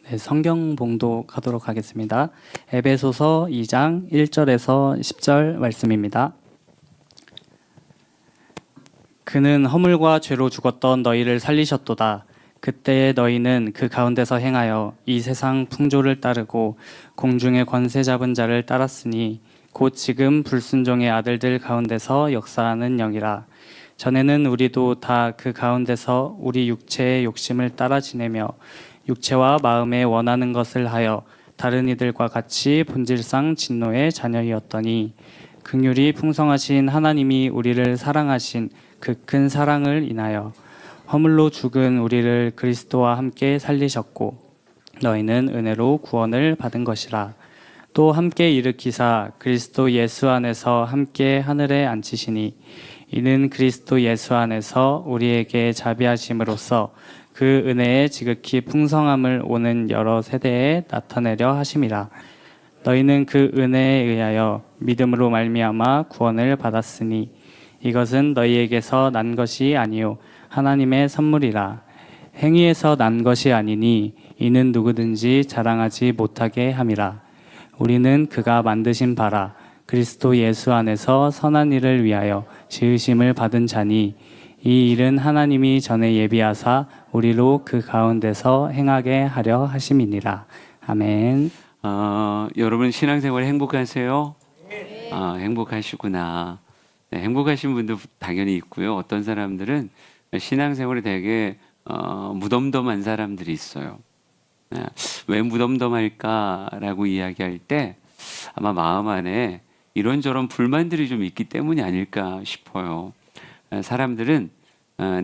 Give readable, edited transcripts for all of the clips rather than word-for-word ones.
네, 성경 봉독하도록 하겠습니다. 에베소서 2장 1절에서 10절 말씀입니다. 그는 허물과 죄로 죽었던 너희를 살리셨도다. 그때 너희는 그 가운데서 행하여 이 세상 풍조를 따르고 공중의 권세 잡은 자를 따랐으니 곧 지금 불순종의 아들들 가운데서 역사하는 영이라. 전에는 우리도 다 그 가운데서 우리 육체의 욕심을 따라 지내며 육체와 마음에 원하는 것을 하여 다른 이들과 같이 본질상 진노의 자녀이었더니 긍휼이 풍성하신 하나님이 우리를 사랑하신 그 큰 사랑을 인하여 허물로 죽은 우리를 그리스도와 함께 살리셨고 너희는 은혜로 구원을 받은 것이라. 또 함께 일으키사 그리스도 예수 안에서 함께 하늘에 앉히시니 이는 그리스도 예수 안에서 우리에게 자비하심으로써 그 은혜의 지극히 풍성함을 오는 여러 세대에 나타내려 하심이라. 너희는 그 은혜에 의하여 믿음으로 말미암아 구원을 받았으니 이것은 너희에게서 난 것이 아니요 하나님의 선물이라. 행위에서 난 것이 아니니 이는 누구든지 자랑하지 못하게 함이라. 우리는 그가 만드신 바라 그리스도 예수 안에서 선한 일을 위하여 지으심을 받은 자니 이 일은 하나님이 전에 예비하사 우리로 그 가운데서 행하게 하려 하심이니라. 아멘. 여러분 신앙생활 행복하세요? 행복하시구나. 네, 행복하신 분도 당연히 있고요. 어떤 사람들은 신앙생활이 되게 무덤덤한 사람들이 있어요. 네, 왜 무덤덤할까라고 이야기할 때 아마 마음 안에 이런저런 불만들이 좀 있기 때문이 아닐까 싶어요. 사람들은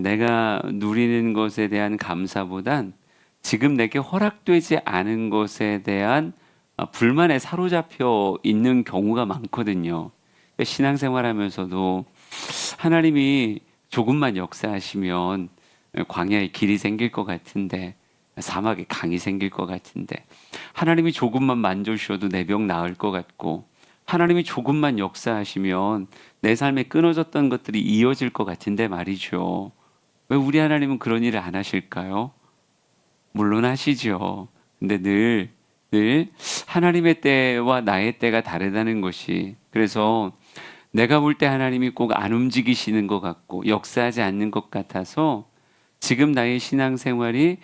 내가 누리는 것에 대한 감사보단 지금 내게 허락되지 않은 것에 대한 불만에 사로잡혀 있는 경우가 많거든요. 신앙생활하면서도 하나님이 조금만 역사하시면 광야에 길이 생길 것 같은데 사막에 강이 생길 것 같은데 하나님이 조금만 만져주셔도 내 병 나을 것 같고 하나님이 조금만 역사하시면 내 삶에 끊어졌던 것들이 이어질 것 같은데 말이죠. 왜 우리 하나님은 그런 일을 안 하실까요? 물론 하시죠. 근데 늘 하나님의 때와 나의 때가 다르다는 것이, 그래서 내가 볼 때 하나님이 꼭 안 움직이시는 것 같고 역사하지 않는 것 같아서 지금 나의 신앙생활이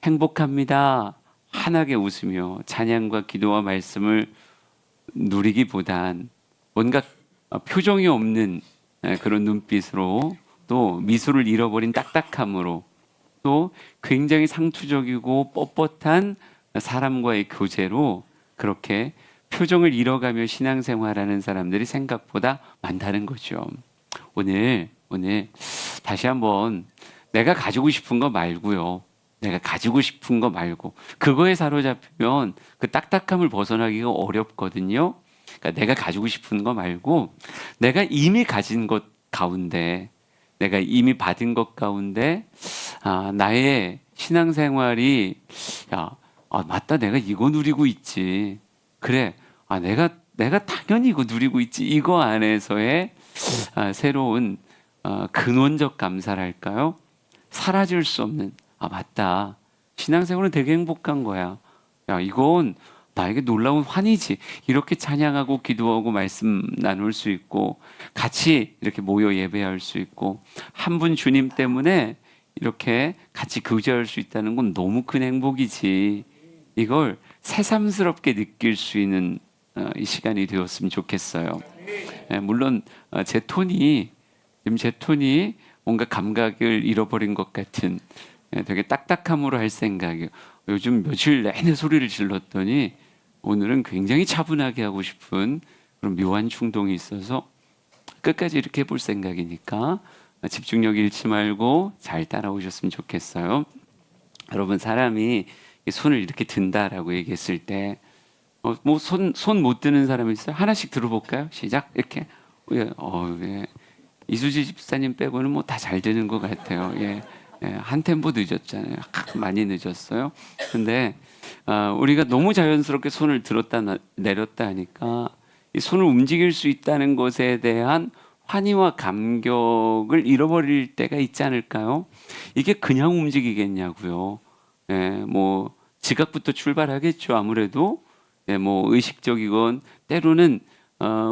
행복합니다 환하게 웃으며 찬양과 기도와 말씀을 누리기보단 뭔가 표정이 없는 그런 눈빛으로 또 미소를 잃어버린 딱딱함으로 또 굉장히 상투적이고 뻣뻣한 사람과의 교제로 그렇게 표정을 잃어가며 신앙생활하는 사람들이 생각보다 많다는 거죠. 오늘 다시 한번 내가 가지고 싶은 거 말고요. 내가 가지고 싶은 거 말고 그거에 사로잡히면 그 딱딱함을 벗어나기가 어렵거든요. 그러니까 내가 가지고 싶은 거 말고 내가 이미 가진 것 가운데, 내가 이미 받은 것 가운데 나의 신앙생활이 맞다, 내가 이거 누리고 있지. 그래, 내가 당연히 이거 누리고 있지. 이거 안에서의 새로운 근원적 감사랄까요? 사라질 수 없는, 맞다, 신앙생활은 되게 행복한 거야. 이건 나에게 놀라운 환희지. 이렇게 찬양하고 기도하고 말씀 나눌 수 있고 같이 이렇게 모여 예배할 수 있고 한 분 주님 때문에 이렇게 같이 교제할 수 있다는 건 너무 큰 행복이지. 이걸 새삼스럽게 느낄 수 있는 이 시간이 되었으면 좋겠어요. 물론 제 톤이 뭔가 감각을 잃어버린 것 같은 되게 딱딱함으로 할 생각이에요. 요즘 며칠 내내 소리를 질렀더니 오늘은 굉장히 차분하게 하고 싶은 그런 묘한 충동이 있어서 끝까지 이렇게 해볼 생각이니까 집중력 잃지 말고 잘 따라오셨으면 좋겠어요. 여러분, 사람이 손을 이렇게 든다라고 얘기했을 때 손 못 드는 사람이 있어요? 하나씩 들어볼까요? 시작. 이렇게. 예. 이수지 집사님 빼고는 뭐 다 잘 되는 것 같아요. 한 템포 늦었잖아요. 많이 늦었어요. 근데 우리가 너무 자연스럽게 손을 들었다 내렸다 하니까 이 손을 움직일 수 있다는 것에 대한 환희와 감격을 잃어버릴 때가 있지 않을까요? 이게 그냥 움직이겠냐고요. 뭐 지각부터 출발하겠죠. 아무래도 뭐 의식적이건 때로는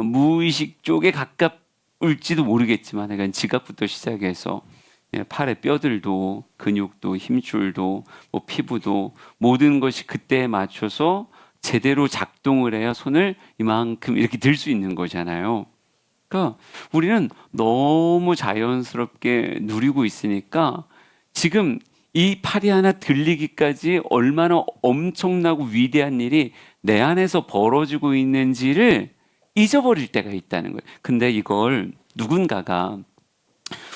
무의식 쪽에 가까울지도 모르겠지만, 그러니까 지각부터 시작해서 팔의 뼈들도 근육도 힘줄도 뭐 피부도 모든 것이 그때에 맞춰서 제대로 작동을 해야 손을 이만큼 이렇게 들 수 있는 거잖아요. 그러니까 우리는 너무 자연스럽게 누리고 있으니까 지금 이 팔이 하나 들리기까지 얼마나 엄청나고 위대한 일이 내 안에서 벌어지고 있는지를 잊어버릴 때가 있다는 거예요. 근데 이걸 누군가가,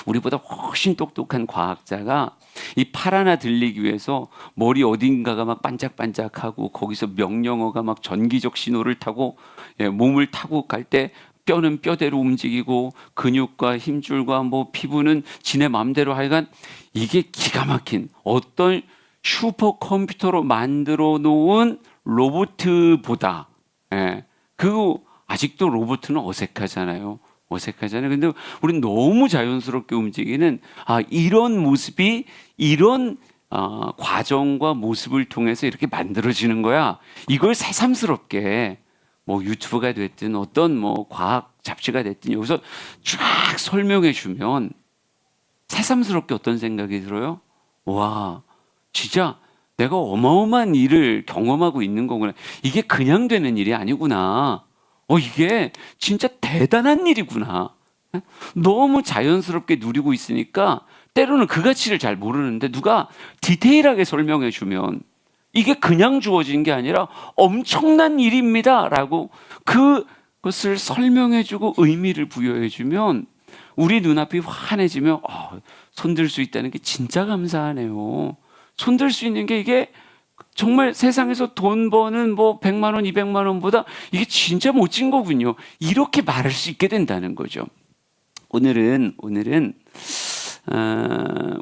우리보다 훨씬 똑똑한 과학자가 이 팔 하나 들리기 위해서 머리 어딘가가 막 반짝반짝하고 거기서 명령어가 막 전기적 신호를 타고 몸을 타고 갈 때 뼈는 뼈대로 움직이고 근육과 힘줄과 뭐 피부는 지네 마음대로, 하여간 이게 기가 막힌 어떤 슈퍼컴퓨터로 만들어 놓은 로봇보다, 그 아직도 로봇은 어색하잖아요. 근데 우리는 너무 자연스럽게 움직이는 이런 모습이 이런 과정과 모습을 통해서 이렇게 만들어지는 거야. 이걸 새삼스럽게 뭐 유튜브가 됐든 어떤 뭐 과학 잡지가 됐든 여기서 쫙 설명해 주면 새삼스럽게 어떤 생각이 들어요? 와, 진짜 내가 어마어마한 일을 경험하고 있는 거구나. 이게 그냥 되는 일이 아니구나. 이게 진짜 대단한 일이구나. 너무 자연스럽게 누리고 있으니까 때로는 그 가치를 잘 모르는데 누가 디테일하게 설명해 주면 이게 그냥 주어진 게 아니라 엄청난 일입니다 라고 그것을 설명해 주고 의미를 부여해 주면 우리 눈앞이 환해지며 손들 수 있다는 게 진짜 감사하네요. 손들 수 있는 게 이게 정말 세상에서 돈 버는 뭐 100만 원, 200만 원보다 이게 진짜 멋진 거군요. 이렇게 말할 수 있게 된다는 거죠. 오늘은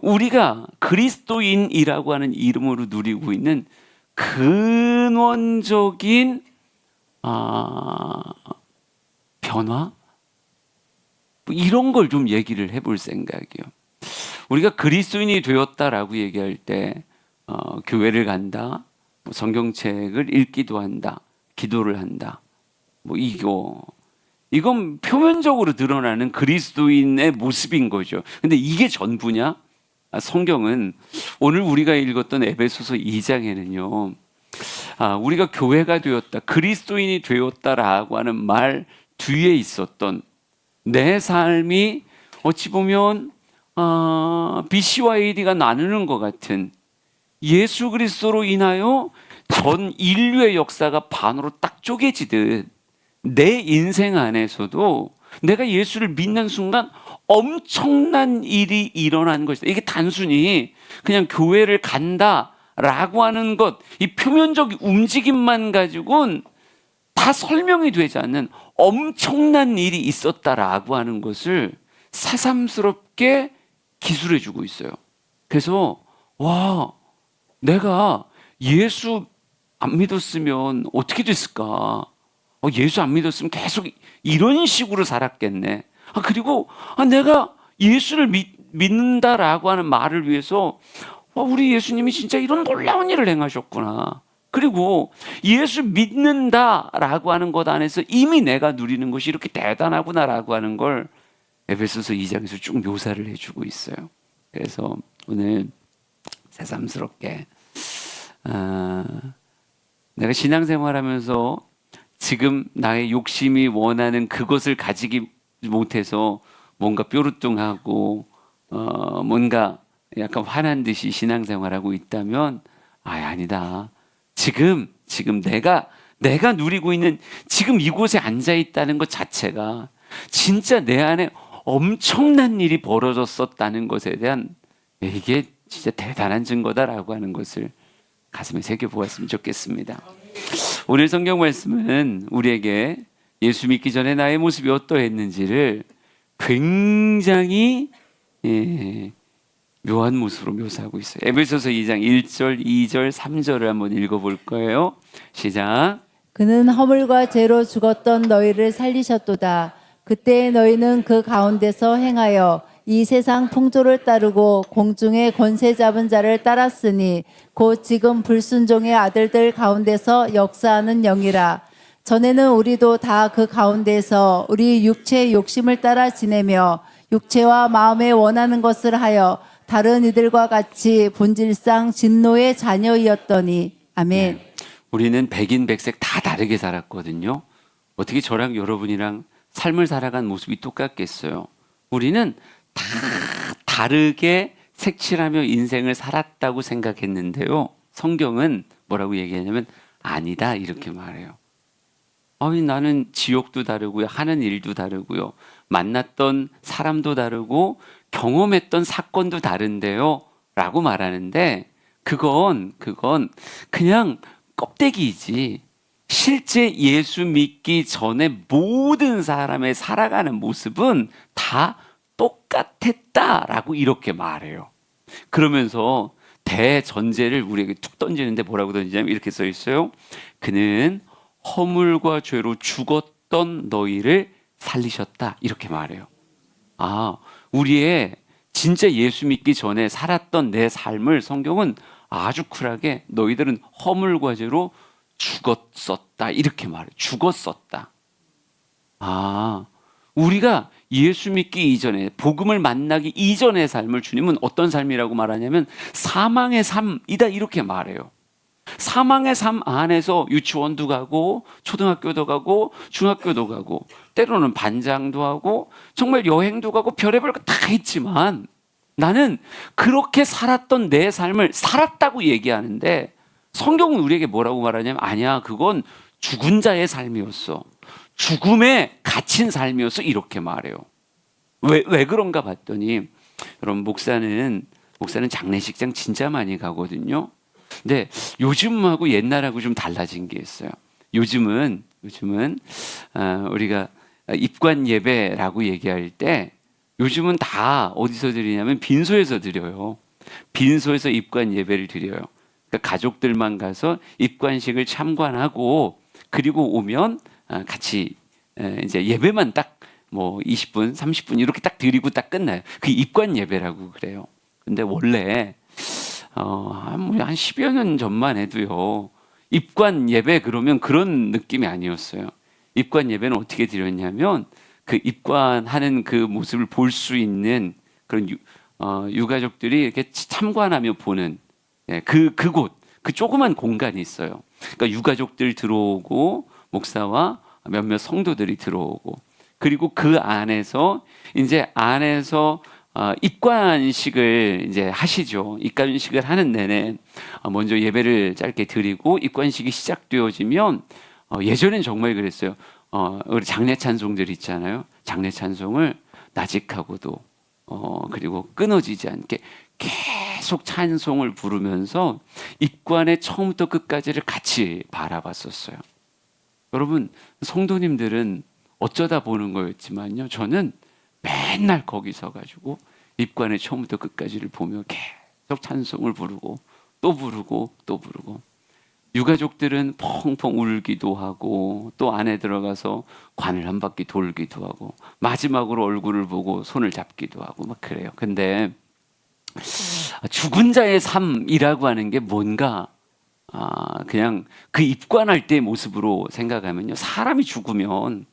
우리가 그리스도인이라고 하는 이름으로 누리고 있는 근원적인 변화? 뭐 이런 걸 좀 얘기를 해볼 생각이에요. 우리가 그리스도인이 되었다라고 얘기할 때 교회를 간다, 뭐 성경책을 읽기도 한다, 기도를 한다, 뭐 이건 표면적으로 드러나는 그리스도인의 모습인 거죠. 근데 이게 전부냐? 성경은 오늘 우리가 읽었던 에베소서 2장에는요, 우리가 교회가 되었다, 그리스도인이 되었다라고 하는 말 뒤에 있었던 내 삶이 어찌 보면 BC와 AD가 나누는 것 같은 예수 그리스도로 인하여 전 인류의 역사가 반으로 딱 쪼개지듯 내 인생 안에서도 내가 예수를 믿는 순간 엄청난 일이 일어난 것이다. 이게 단순히 그냥 교회를 간다라고 하는 것, 이 표면적 움직임만 가지고는 다 설명이 되지 않는 엄청난 일이 있었다라고 하는 것을 새삼스럽게 기술해 주고 있어요. 그래서 내가 예수 안 믿었으면 어떻게 됐을까? 예수 안 믿었으면 계속 이런 식으로 살았겠네. 그리고 내가 예수를 믿는다라고 하는 말을 위해서 우리 예수님이 진짜 이런 놀라운 일을 행하셨구나. 그리고 예수 믿는다라고 하는 것 안에서 이미 내가 누리는 것이 이렇게 대단하구나라고 하는 걸 에베소서 2장에서 쭉 묘사를 해주고 있어요. 그래서 오늘 새삼스럽게 내가 신앙생활하면서 지금 나의 욕심이 원하는 그것을 가지기 못해서 뭔가 뾰루뚱하고 뭔가 약간 화난 듯이 신앙생활하고 있다면 아니다. 지금 내가 누리고 있는 지금 이곳에 앉아 있다는 것 자체가 진짜 내 안에 엄청난 일이 벌어졌었다는 것에 대한 이게 진짜 대단한 증거다라고 하는 것을 가슴에 새겨보았으면 좋겠습니다. 오늘 성경 말씀은 우리에게 예수 믿기 전에 나의 모습이 어떠했는지를 굉장히 묘한 모습으로 묘사하고 있어요. 에베소서 2장 1절, 2절, 3절을 한번 읽어볼 거예요. 시작. 그는 허물과 죄로 죽었던 너희를 살리셨도다. 그때 너희는 그 가운데서 행하여 이 세상 풍조를 따르고 공중의 권세 잡은 자를 따랐으니 곧 지금 불순종의 아들들 가운데서 역사하는 영이라. 전에는 우리도 다 그 가운데서 우리 육체의 욕심을 따라 지내며 육체와 마음에 원하는 것을 하여 다른 이들과 같이 본질상 진노의 자녀이었더니. 아멘. 네. 우리는 백인백색 다 다르게 살았거든요. 어떻게 저랑 여러분이랑 삶을 살아간 모습이 똑같겠어요? 우리는 다 다르게 색칠하며 인생을 살았다고 생각했는데요. 성경은 뭐라고 얘기하냐면 아니다 이렇게 말해요. 아니, 나는 지옥도 다르고요. 하는 일도 다르고요. 만났던 사람도 다르고 경험했던 사건도 다른데요. 라고 말하는데 그건 그냥 껍데기이지. 실제 예수 믿기 전에 모든 사람의 살아가는 모습은 다 똑같았다라고 이렇게 말해요. 그러면서 대전제를 우리에게 툭 던지는데 뭐라고 던지냐면 이렇게 써 있어요. 그는 허물과 죄로 죽었던 너희를 살리셨다. 이렇게 말해요. 우리의 진짜 예수 믿기 전에 살았던 내 삶을 성경은 아주 쿨하게 너희들은 허물과 죄로 죽었었다. 이렇게 말해요. 죽었었다. 우리가 예수 믿기 이전에, 복음을 만나기 이전의 삶을 주님은 어떤 삶이라고 말하냐면 사망의 삶이다. 이렇게 말해요. 사망의 삶 안에서 유치원도 가고 초등학교도 가고 중학교도 가고 때로는 반장도 하고 정말 여행도 가고 별의별 거 다 했지만 나는 그렇게 살았던 내 삶을 살았다고 얘기하는데 성경은 우리에게 뭐라고 말하냐면 아니야, 그건 죽은 자의 삶이었어. 죽음에 갇힌 삶이었어. 이렇게 말해요. 왜 그런가 봤더니 여러분, 목사는 장례식장 진짜 많이 가거든요. 근데 요즘하고 옛날하고 좀 달라진 게 있어요. 요즘은 우리가 입관 예배라고 얘기할 때 요즘은 다 어디서 드리냐면 빈소에서 드려요. 빈소에서 입관 예배를 드려요. 그러니까 가족들만 가서 입관식을 참관하고 그리고 오면 같이 이제 예배만 딱 뭐 20분, 30분 이렇게 딱 드리고 딱 끝나요. 그 입관 예배라고 그래요. 근데 원래 한 10여 년 전만 해도요. 입관 예배 그러면 그런 느낌이 아니었어요. 입관 예배는 어떻게 드렸냐면 그 입관하는 그 모습을 볼 수 있는 그런 유가족들이 이렇게 참관하며 보는 그곳, 그 조그만 공간이 있어요. 그러니까 유가족들 들어오고 목사와 몇몇 성도들이 들어오고 그리고 그 안에서 입관식을 이제 하시죠. 입관식을 하는 내내 먼저 예배를 짧게 드리고 입관식이 시작되어지면 예전엔 정말 그랬어요. 우리 장례 찬송들 있잖아요. 장례 찬송을 나직하고도 그리고 끊어지지 않게 계속 찬송을 부르면서 입관의 처음부터 끝까지를 같이 바라봤었어요. 여러분, 성도님들은 어쩌다 보는 거였지만요. 저는 맨날 거기 서가지고 입관의 처음부터 끝까지를 보며 계속 찬송을 부르고 또 부르고 또 부르고 유가족들은 펑펑 울기도 하고 또 안에 들어가서 관을 한 바퀴 돌기도 하고 마지막으로 얼굴을 보고 손을 잡기도 하고 막 그래요. 근데 죽은 자의 삶이라고 하는 게 뭔가 그냥 그 입관할 때의 모습으로 생각하면요. 사람이 죽으면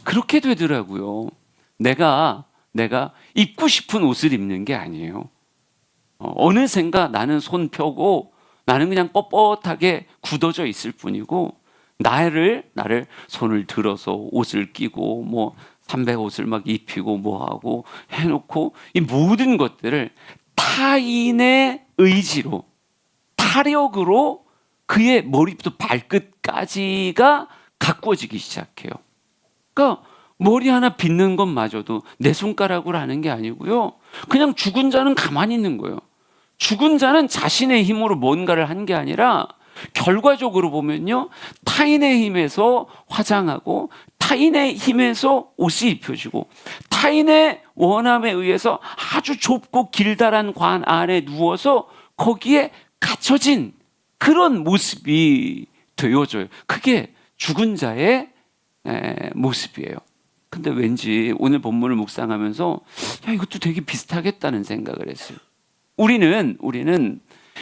그렇게 되더라고요. 내가 입고 싶은 옷을 입는 게 아니에요. 어느샌가 나는 손 펴고 나는 그냥 뻣뻣하게 굳어져 있을 뿐이고 나를 손을 들어서 옷을 끼고 뭐 삼백 옷을 막 입히고 뭐 하고 해놓고 이 모든 것들을 타인의 의지로 타력으로 그의 머리부터 발끝까지가 가꾸어지기 시작해요. 그러니까 머리 하나 빗는 것마저도 내 손가락으로 하는 게 아니고요. 그냥 죽은 자는 가만히 있는 거예요. 죽은 자는 자신의 힘으로 뭔가를 한 게 아니라 결과적으로 보면요. 타인의 힘에서 화장하고 타인의 힘에서 옷이 입혀지고 타인의 원함에 의해서 아주 좁고 길다란 관 안에 누워서 거기에 갇혀진 그런 모습이 되어져요. 그게 죽은 자의 모습이에요. 근데 왠지 오늘 본문을 묵상하면서 야, 이것도 되게 비슷하겠다는 생각을 했어요. 우리는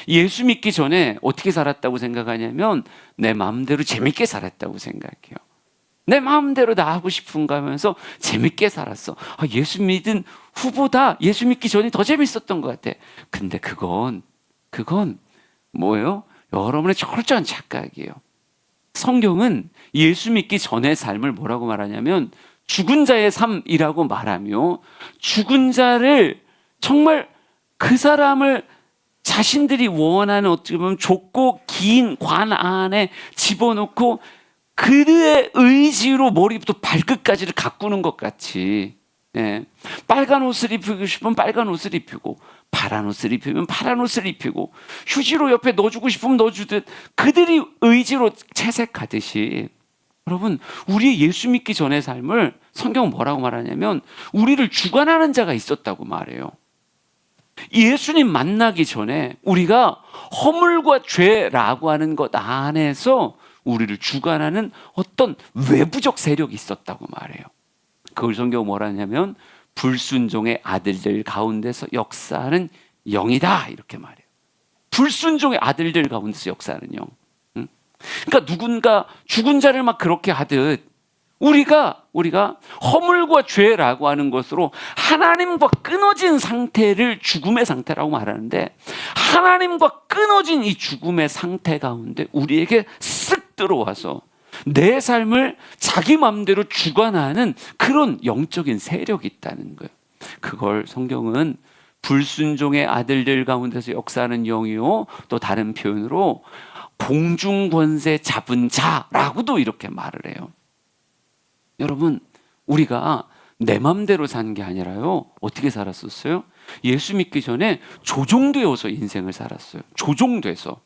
예수 믿기 전에 어떻게 살았다고 생각하냐면 내 마음대로 재밌게 살았다고 생각해요. 내 마음대로 나 하고 싶은 거 하면서 재밌게 살았어. 예수 믿은 후보다 예수 믿기 전이 더 재밌었던 것 같아. 근데 그건 뭐예요? 여러분의 철저한 착각이에요. 성경은 예수 믿기 전의 삶을 뭐라고 말하냐면 죽은 자의 삶이라고 말하며, 죽은 자를 정말 그 사람을 자신들이 원하는 어떻게 보면 좁고 긴 관 안에 집어넣고 그의 의지로 머리부터 발끝까지를 가꾸는 것 같이, 빨간 옷을 입히고 싶으면 빨간 옷을 입히고, 파란 옷을 입히면 파란 옷을 입히고, 휴지로 옆에 넣어주고 싶으면 넣어주듯 그들이 의지로 채색하듯이, 여러분, 우리 예수 믿기 전의 삶을 성경은 뭐라고 말하냐면 우리를 주관하는 자가 있었다고 말해요. 예수님 만나기 전에 우리가 허물과 죄라고 하는 것 안에서 우리를 주관하는 어떤 외부적 세력이 있었다고 말해요. 그걸 성경은 뭐라 하냐면 불순종의 아들들 가운데서 역사하는 영이다, 이렇게 말해요. 불순종의 아들들 가운데서 역사하는 영. 그러니까 누군가 죽은 자를 막 그렇게 하듯 우리가 허물과 죄라고 하는 것으로 하나님과 끊어진 상태를 죽음의 상태라고 말하는데, 하나님과 끊어진 이 죽음의 상태 가운데 우리에게 쓱 들어와서 내 삶을 자기 마음대로 주관하는 그런 영적인 세력이 있다는 거예요. 그걸 성경은 불순종의 아들들 가운데서 역사하는 영이요, 또 다른 표현으로 공중권세 잡은 자라고도 이렇게 말을 해요. 여러분, 우리가 내 맘대로 산 게 아니라요, 어떻게 살았었어요? 예수 믿기 전에 조종되어서 인생을 살았어요. 조종돼서.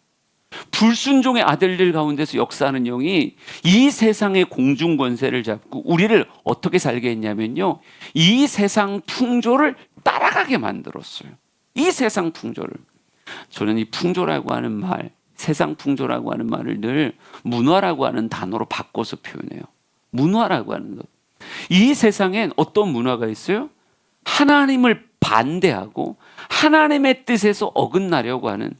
불순종의 아들들 가운데서 역사하는 영이 이 세상의 공중권세를 잡고 우리를 어떻게 살게 했냐면요, 이 세상 풍조를 따라가게 만들었어요. 이 세상 풍조를. 저는 이 풍조라고 하는 말, 세상 풍조라고 하는 말을 늘 문화라고 하는 단어로 바꿔서 표현해요. 문화라고 하는 것. 이 세상엔 어떤 문화가 있어요? 하나님을 반대하고 하나님의 뜻에서 어긋나려고 하는,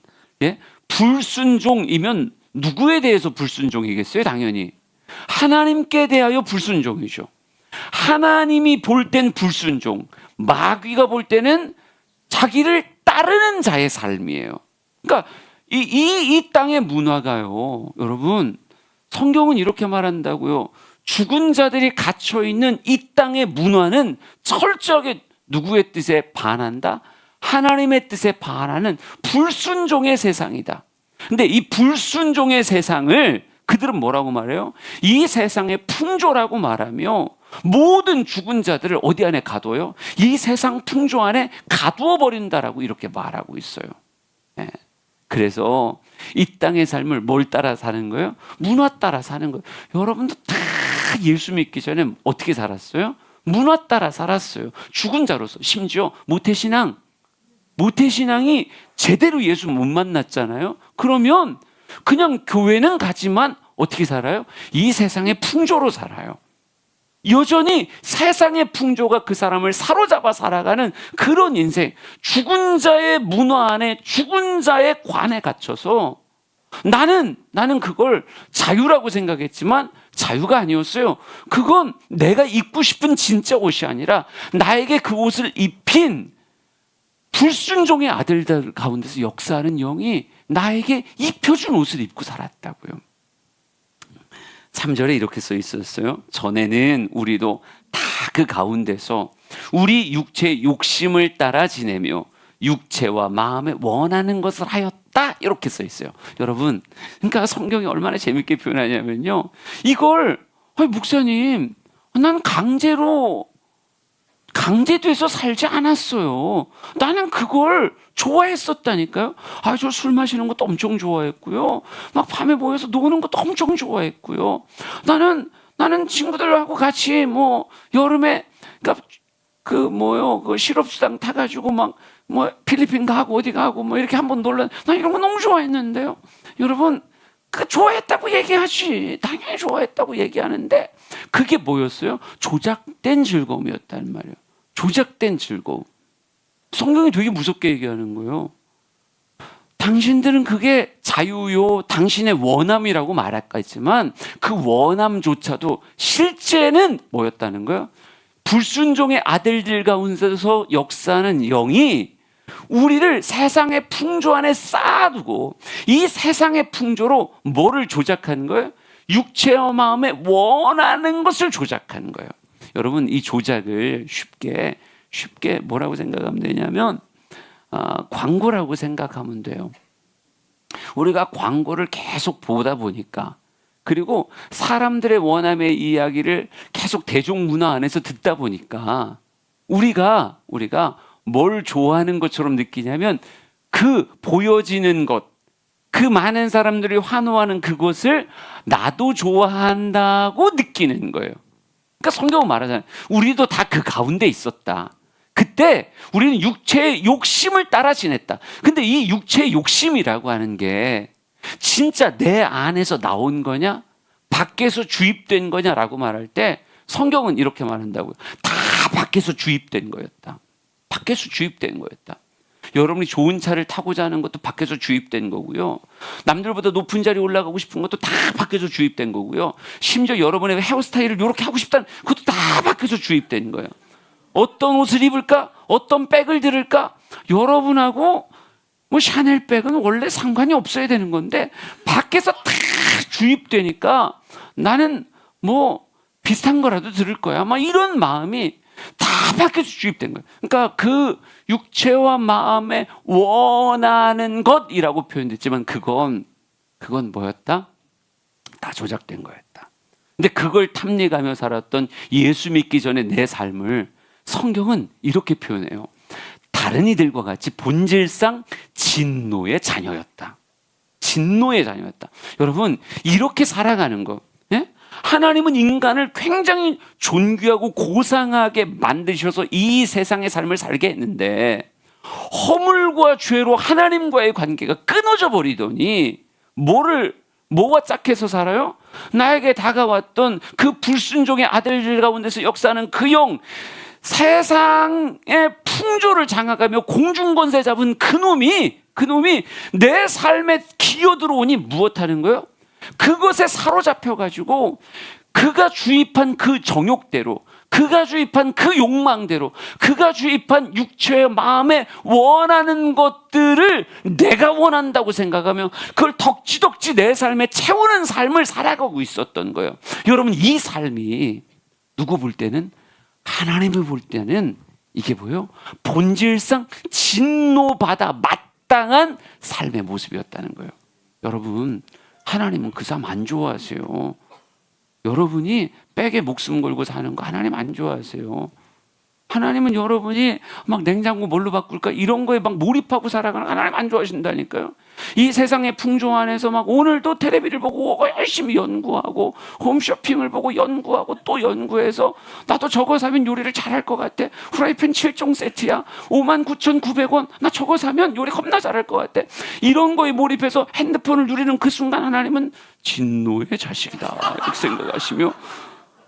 불순종이면 누구에 대해서 불순종이겠어요? 당연히 하나님께 대하여 불순종이죠. 하나님이 볼 땐 불순종, 마귀가 볼 때는 자기를 따르는 자의 삶이에요. 그러니까 이 땅의 문화가요, 여러분, 성경은 이렇게 말한다고요. 죽은 자들이 갇혀 있는 이 땅의 문화는 철저하게 누구의 뜻에 반한다? 하나님의 뜻에 반하는 불순종의 세상이다. 근데 이 불순종의 세상을 그들은 뭐라고 말해요? 이 세상의 풍조라고 말하며 모든 죽은 자들을 어디 안에 가둬요? 이 세상 풍조 안에 가두어 버린다라고 이렇게 말하고 있어요. 그래서 이 땅의 삶을 뭘 따라 사는 거예요? 문화 따라 사는 거예요. 여러분도 다 예수 믿기 전에 어떻게 살았어요? 문화 따라 살았어요. 죽은 자로서. 심지어 모태신앙이 제대로 예수 못 만났잖아요. 그러면 그냥 교회는 가지만 어떻게 살아요? 이 세상의 풍조로 살아요. 여전히 세상의 풍조가 그 사람을 사로잡아 살아가는 그런 인생. 죽은 자의 문화 안에, 죽은 자의 관에 갇혀서 나는 그걸 자유라고 생각했지만 자유가 아니었어요. 그건 내가 입고 싶은 진짜 옷이 아니라 나에게 그 옷을 입힌 불순종의 아들들 가운데서 역사하는 영이 나에게 입혀준 옷을 입고 살았다고요. 3절에 이렇게 써 있었어요. 전에는 우리도 다 그 가운데서 우리 육체의 욕심을 따라 지내며 육체와 마음에 원하는 것을 하였다, 이렇게 써 있어요. 여러분, 그러니까 성경이 얼마나 재밌게 표현하냐면요, 이걸 목사님, 난 강제돼서 살지 않았어요. 나는 그걸 좋아했었다니까요. 저 술 마시는 것도 엄청 좋아했고요. 막 밤에 모여서 노는 것도 엄청 좋아했고요. 나는 친구들하고 같이 여름에 그 실업수당 타가지고 필리핀 가고 어디 가고 이렇게 한번 놀라. 나 이런 거 너무 좋아했는데요. 여러분, 그 좋아했다고 얘기하지. 당연히 좋아했다고 얘기하는데 그게 뭐였어요? 조작된 즐거움이었단 말이에요. 조작된 즐거움. 성경이 되게 무섭게 얘기하는 거예요. 당신들은 그게 자유요, 당신의 원함이라고 말할까지만 그 원함조차도 실제는 뭐였다는 거예요? 불순종의 아들들 가운데서 역사하는 영이 우리를 세상의 풍조 안에 쌓아두고 이 세상의 풍조로 뭐를 조작하는 거예요? 육체와 마음에 원하는 것을 조작하는 거예요. 여러분, 이 조작을 쉽게 뭐라고 생각하면 되냐면 광고라고 생각하면 돼요. 우리가 광고를 계속 보다 보니까, 그리고 사람들의 원함의 이야기를 계속 대중문화 안에서 듣다 보니까 우리가 뭘 좋아하는 것처럼 느끼냐면 그 보여지는 것, 그 많은 사람들이 환호하는 그것을 나도 좋아한다고 느끼는 거예요. 그러니까 성경은 말하잖아요. 우리도 다 그 가운데 있었다. 그때 우리는 육체의 욕심을 따라 지냈다. 근데 이 육체의 욕심이라고 하는 게 진짜 내 안에서 나온 거냐? 밖에서 주입된 거냐라고 말할 때 성경은 이렇게 말한다고요. 다 밖에서 주입된 거였다. 밖에서 주입된 거였다. 여러분이 좋은 차를 타고자 하는 것도 밖에서 주입된 거고요. 남들보다 높은 자리에 올라가고 싶은 것도 다 밖에서 주입된 거고요. 심지어 여러분의 헤어스타일을 이렇게 하고 싶다는 것도 다 밖에서 주입된 거예요. 어떤 옷을 입을까? 어떤 백을 들을까? 여러분하고 뭐 샤넬 백은 원래 상관이 없어야 되는 건데 밖에서 다 주입되니까 나는 뭐 비슷한 거라도 들을 거야. 막 이런 마음이 다 밖에서 주입된 거예요. 그러니까 그 육체와 마음에 원하는 것이라고 표현됐지만 그건 뭐였다? 다 조작된 거였다. 근데 그걸 탐닉하며 살았던 예수 믿기 전에 내 삶을 성경은 이렇게 표현해요. 다른 이들과 같이 본질상 진노의 자녀였다. 진노의 자녀였다. 여러분, 이렇게 살아가는 거. 예? 하나님은 인간을 굉장히 존귀하고 고상하게 만드셔서 이 세상의 삶을 살게 했는데 허물과 죄로 하나님과의 관계가 끊어져 버리더니 뭐가 짝해서 살아요? 나에게 다가왔던 그 불순종의 아들들 가운데서 역사하는 그 영, 세상의 풍조를 장악하며 공중권세 잡은 그놈이 내 삶에 기어들어오니 무엇하는 거예요? 그것에 사로잡혀가지고 그가 주입한 그 정욕대로, 그가 주입한 그 욕망대로, 그가 주입한 육체의 마음에 원하는 것들을 내가 원한다고 생각하며 그걸 덕지덕지 내 삶에 채우는 삶을 살아가고 있었던 거예요. 여러분, 이 삶이 누구 볼 때는, 하나님을 볼 때는 이게 뭐예요? 본질상 진노받아 마땅한 삶의 모습이었다는 거예요. 여러분, 하나님은 그 삶 안 좋아하세요. 여러분이 백에 목숨 걸고 사는 거 하나님 안 좋아하세요. 하나님은 여러분이 막 냉장고 뭘로 바꿀까 이런 거에 막 몰입하고 살아가는 거 하나님 안 좋아하신다니까요. 이 세상의 풍조 안에서 막 오늘도 텔레비를 보고 열심히 연구하고 홈쇼핑을 보고 연구하고 또 연구해서 나도 저거 사면 요리를 잘할 것 같아. 후라이팬 7종 세트야. 59,900원. 나 저거 사면 요리 겁나 잘할 것 같아. 이런 거에 몰입해서 핸드폰을 누리는 그 순간 하나님은 진노의 자식이다 이렇게 생각하시며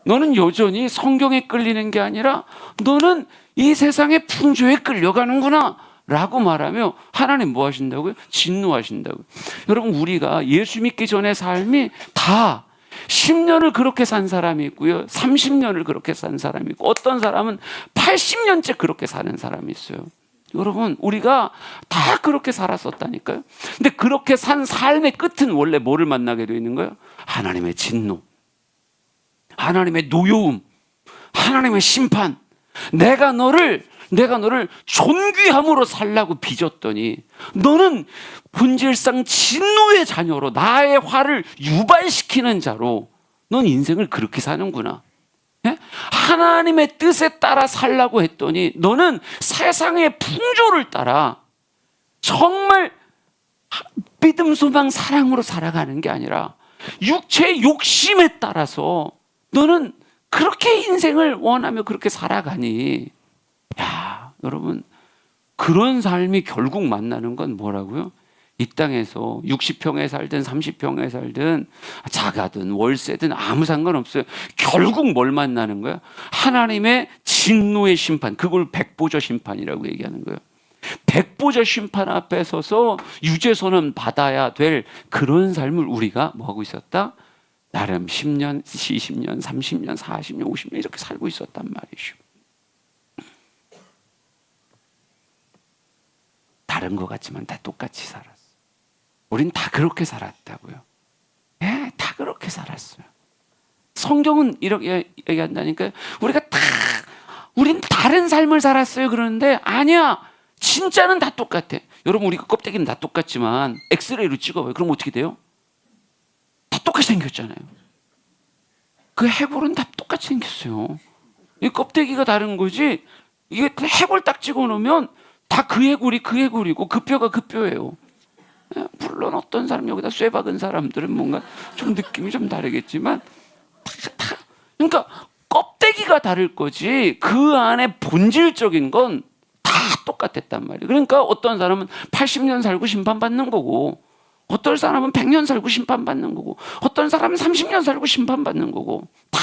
너는 여전히 성경에 끌리는 게 아니라 너는 이 세상의 풍조에 끌려가는구나 라고 말하며 하나님 뭐 하신다고요? 진노하신다고요. 여러분, 우리가 예수 믿기 전의 삶이 다 10년을 그렇게 산 사람이 있고요, 30년을 그렇게 산 사람이 있고, 어떤 사람은 80년째 그렇게 사는 사람이 있어요. 여러분, 우리가 다 그렇게 살았었다니까요. 근데 그렇게 산 삶의 끝은 원래 뭐를 만나게 되어 있는 거예요? 하나님의 진노, 하나님의 노여움, 하나님의 심판. 내가 너를 존귀함으로 살라고 빚었더니 너는 본질상 진노의 자녀로 나의 화를 유발시키는 자로 넌 인생을 그렇게 사는구나. 예? 하나님의 뜻에 따라 살라고 했더니 너는 세상의 풍조를 따라 정말 믿음, 소망, 사랑으로 살아가는 게 아니라 육체의 욕심에 따라서 너는 그렇게 인생을 원하며 그렇게 살아가니, 야, 여러분, 그런 삶이 결국 만나는 건 뭐라고요? 이 땅에서 60평에 살든 30평에 살든 자가든 월세든 아무 상관없어요. 결국 뭘 만나는 거야? 하나님의 진노의 심판, 그걸 백보자 심판이라고 얘기하는 거예요. 백보자 심판 앞에 서서 유죄선언 받아야 될 그런 삶을 우리가 뭐하고 있었다? 나름 10년, 20년, 30년, 40년, 50년 이렇게 살고 있었단 말이죠. 다른 것 같지만 다 똑같이 살았어. 우린 다 그렇게 살았다고요. 예, 다 그렇게 살았어요. 성경은 이렇게 얘기한다니까요. 우린 다른 삶을 살았어요. 그러는데 아니야. 진짜는 다 똑같아. 여러분, 우리 껍데기는 다 똑같지만 엑스레이로 찍어봐요. 그럼 어떻게 돼요? 다 똑같이 생겼잖아요. 그 해골은 다 똑같이 생겼어요. 이 껍데기가 다른 거지. 이게 해골 딱 찍어놓으면 다 그 해골이 그 해골이고 그 뼈가 그 뼈예요. 물론 어떤 사람 여기다 쇠 박은 사람들은 뭔가 좀 느낌이 좀 다르겠지만 그러니까 껍데기가 다를 거지 그 안에 본질적인 건 다 똑같았단 말이에요. 그러니까 어떤 사람은 80년 살고 심판받는 거고 어떤 사람은 100년 살고 심판받는 거고 어떤 사람은 30년 살고 심판받는 거고 다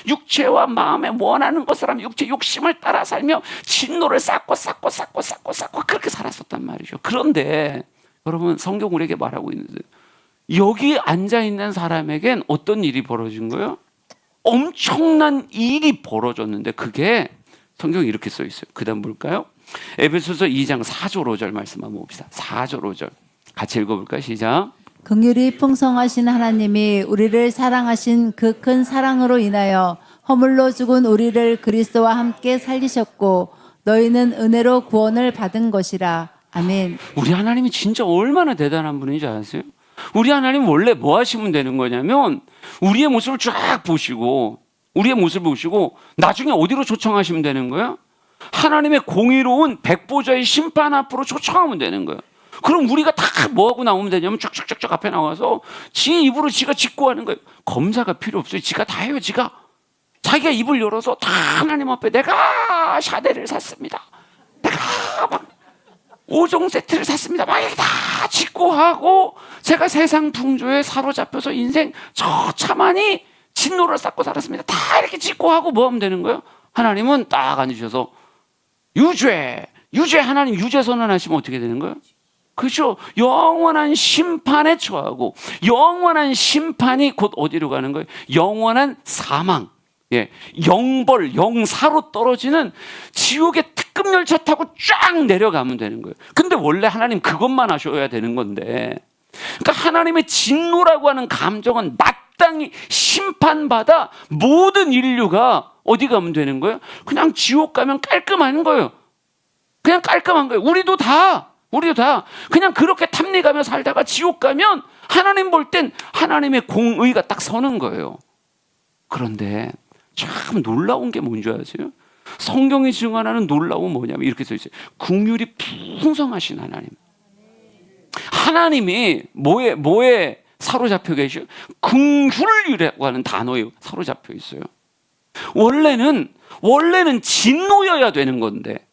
육체와 마음에 원하는 것을 하며 육체 욕심을 따라 살며 진노를 쌓고 그렇게 살았었단 말이죠. 그런데 여러분, 성경 우리에게 말하고 있는데 여기 앉아있는 사람에겐 어떤 일이 벌어진 거예요? 엄청난 일이 벌어졌는데 그게 성경에 이렇게 써 있어요. 그 다음 볼까요? 에베소서 2장 4절 5절 말씀 한번 봅시다. 4절 5절 같이 읽어볼까요? 시작. 긍휼이 풍성하신 하나님이 우리를 사랑하신 그 큰 사랑으로 인하여 허물로 죽은 우리를 그리스도와 함께 살리셨고 너희는 은혜로 구원을 받은 것이라. 아멘. 우리 하나님이 진짜 얼마나 대단한 분인지 아세요? 우리 하나님 원래 뭐 하시면 되는 거냐면 우리의 모습을 쫙 보시고 우리의 모습을 보시고 나중에 어디로 초청하시면 되는 거야? 하나님의 공의로운 백보자의 심판 앞으로 초청하면 되는 거야. 그럼 우리가 다 뭐하고 나오면 되냐면 쫙쫙쫙쫙 앞에 나와서 지 입으로 지가 직고하는 거예요. 검사가 필요 없어요. 지가 다 해요. 자기가 입을 열어서 다 하나님 앞에 내가 샤넬을 샀습니다. 내가 막 5종 세트를 샀습니다. 막 이렇게 다 직고하고 제가 세상 풍조에 사로잡혀서 인생 처참하니 진노를 쌓고 살았습니다. 다 이렇게 직고하고 뭐 하면 되는 거예요? 하나님은 딱 앉으셔서 유죄 하나님 유죄 선언하시면 어떻게 되는 거예요? 그렇죠. 영원한 심판에 처하고 영원한 심판이 곧 어디로 가는 거예요? 영원한 사망, 영벌, 영사로 떨어지는 지옥의 특급 열차 타고 쫙 내려가면 되는 거예요. 근데 원래 하나님 그것만 하셔야 되는 건데 그러니까 하나님의 진노라고 하는 감정은 마땅히 심판받아 모든 인류가 어디 가면 되는 거예요? 그냥 지옥 가면 깔끔한 거예요. 그냥 깔끔한 거예요. 우리도 다 그냥 그렇게 탐닉하며 살다가 지옥 가면 하나님 볼 땐 하나님의 공의가 딱 서는 거예요. 그런데 참 놀라운 게 뭔지 아세요? 성경이 증언하는 놀라운 뭐냐면 이렇게 써 있어요. 긍휼이 풍성하신 하나님. 하나님이 뭐에 사로잡혀 계셔요? 긍휼이라고 하는 단어에 사로잡혀 있어요. 원래는 진노여야 되는 건데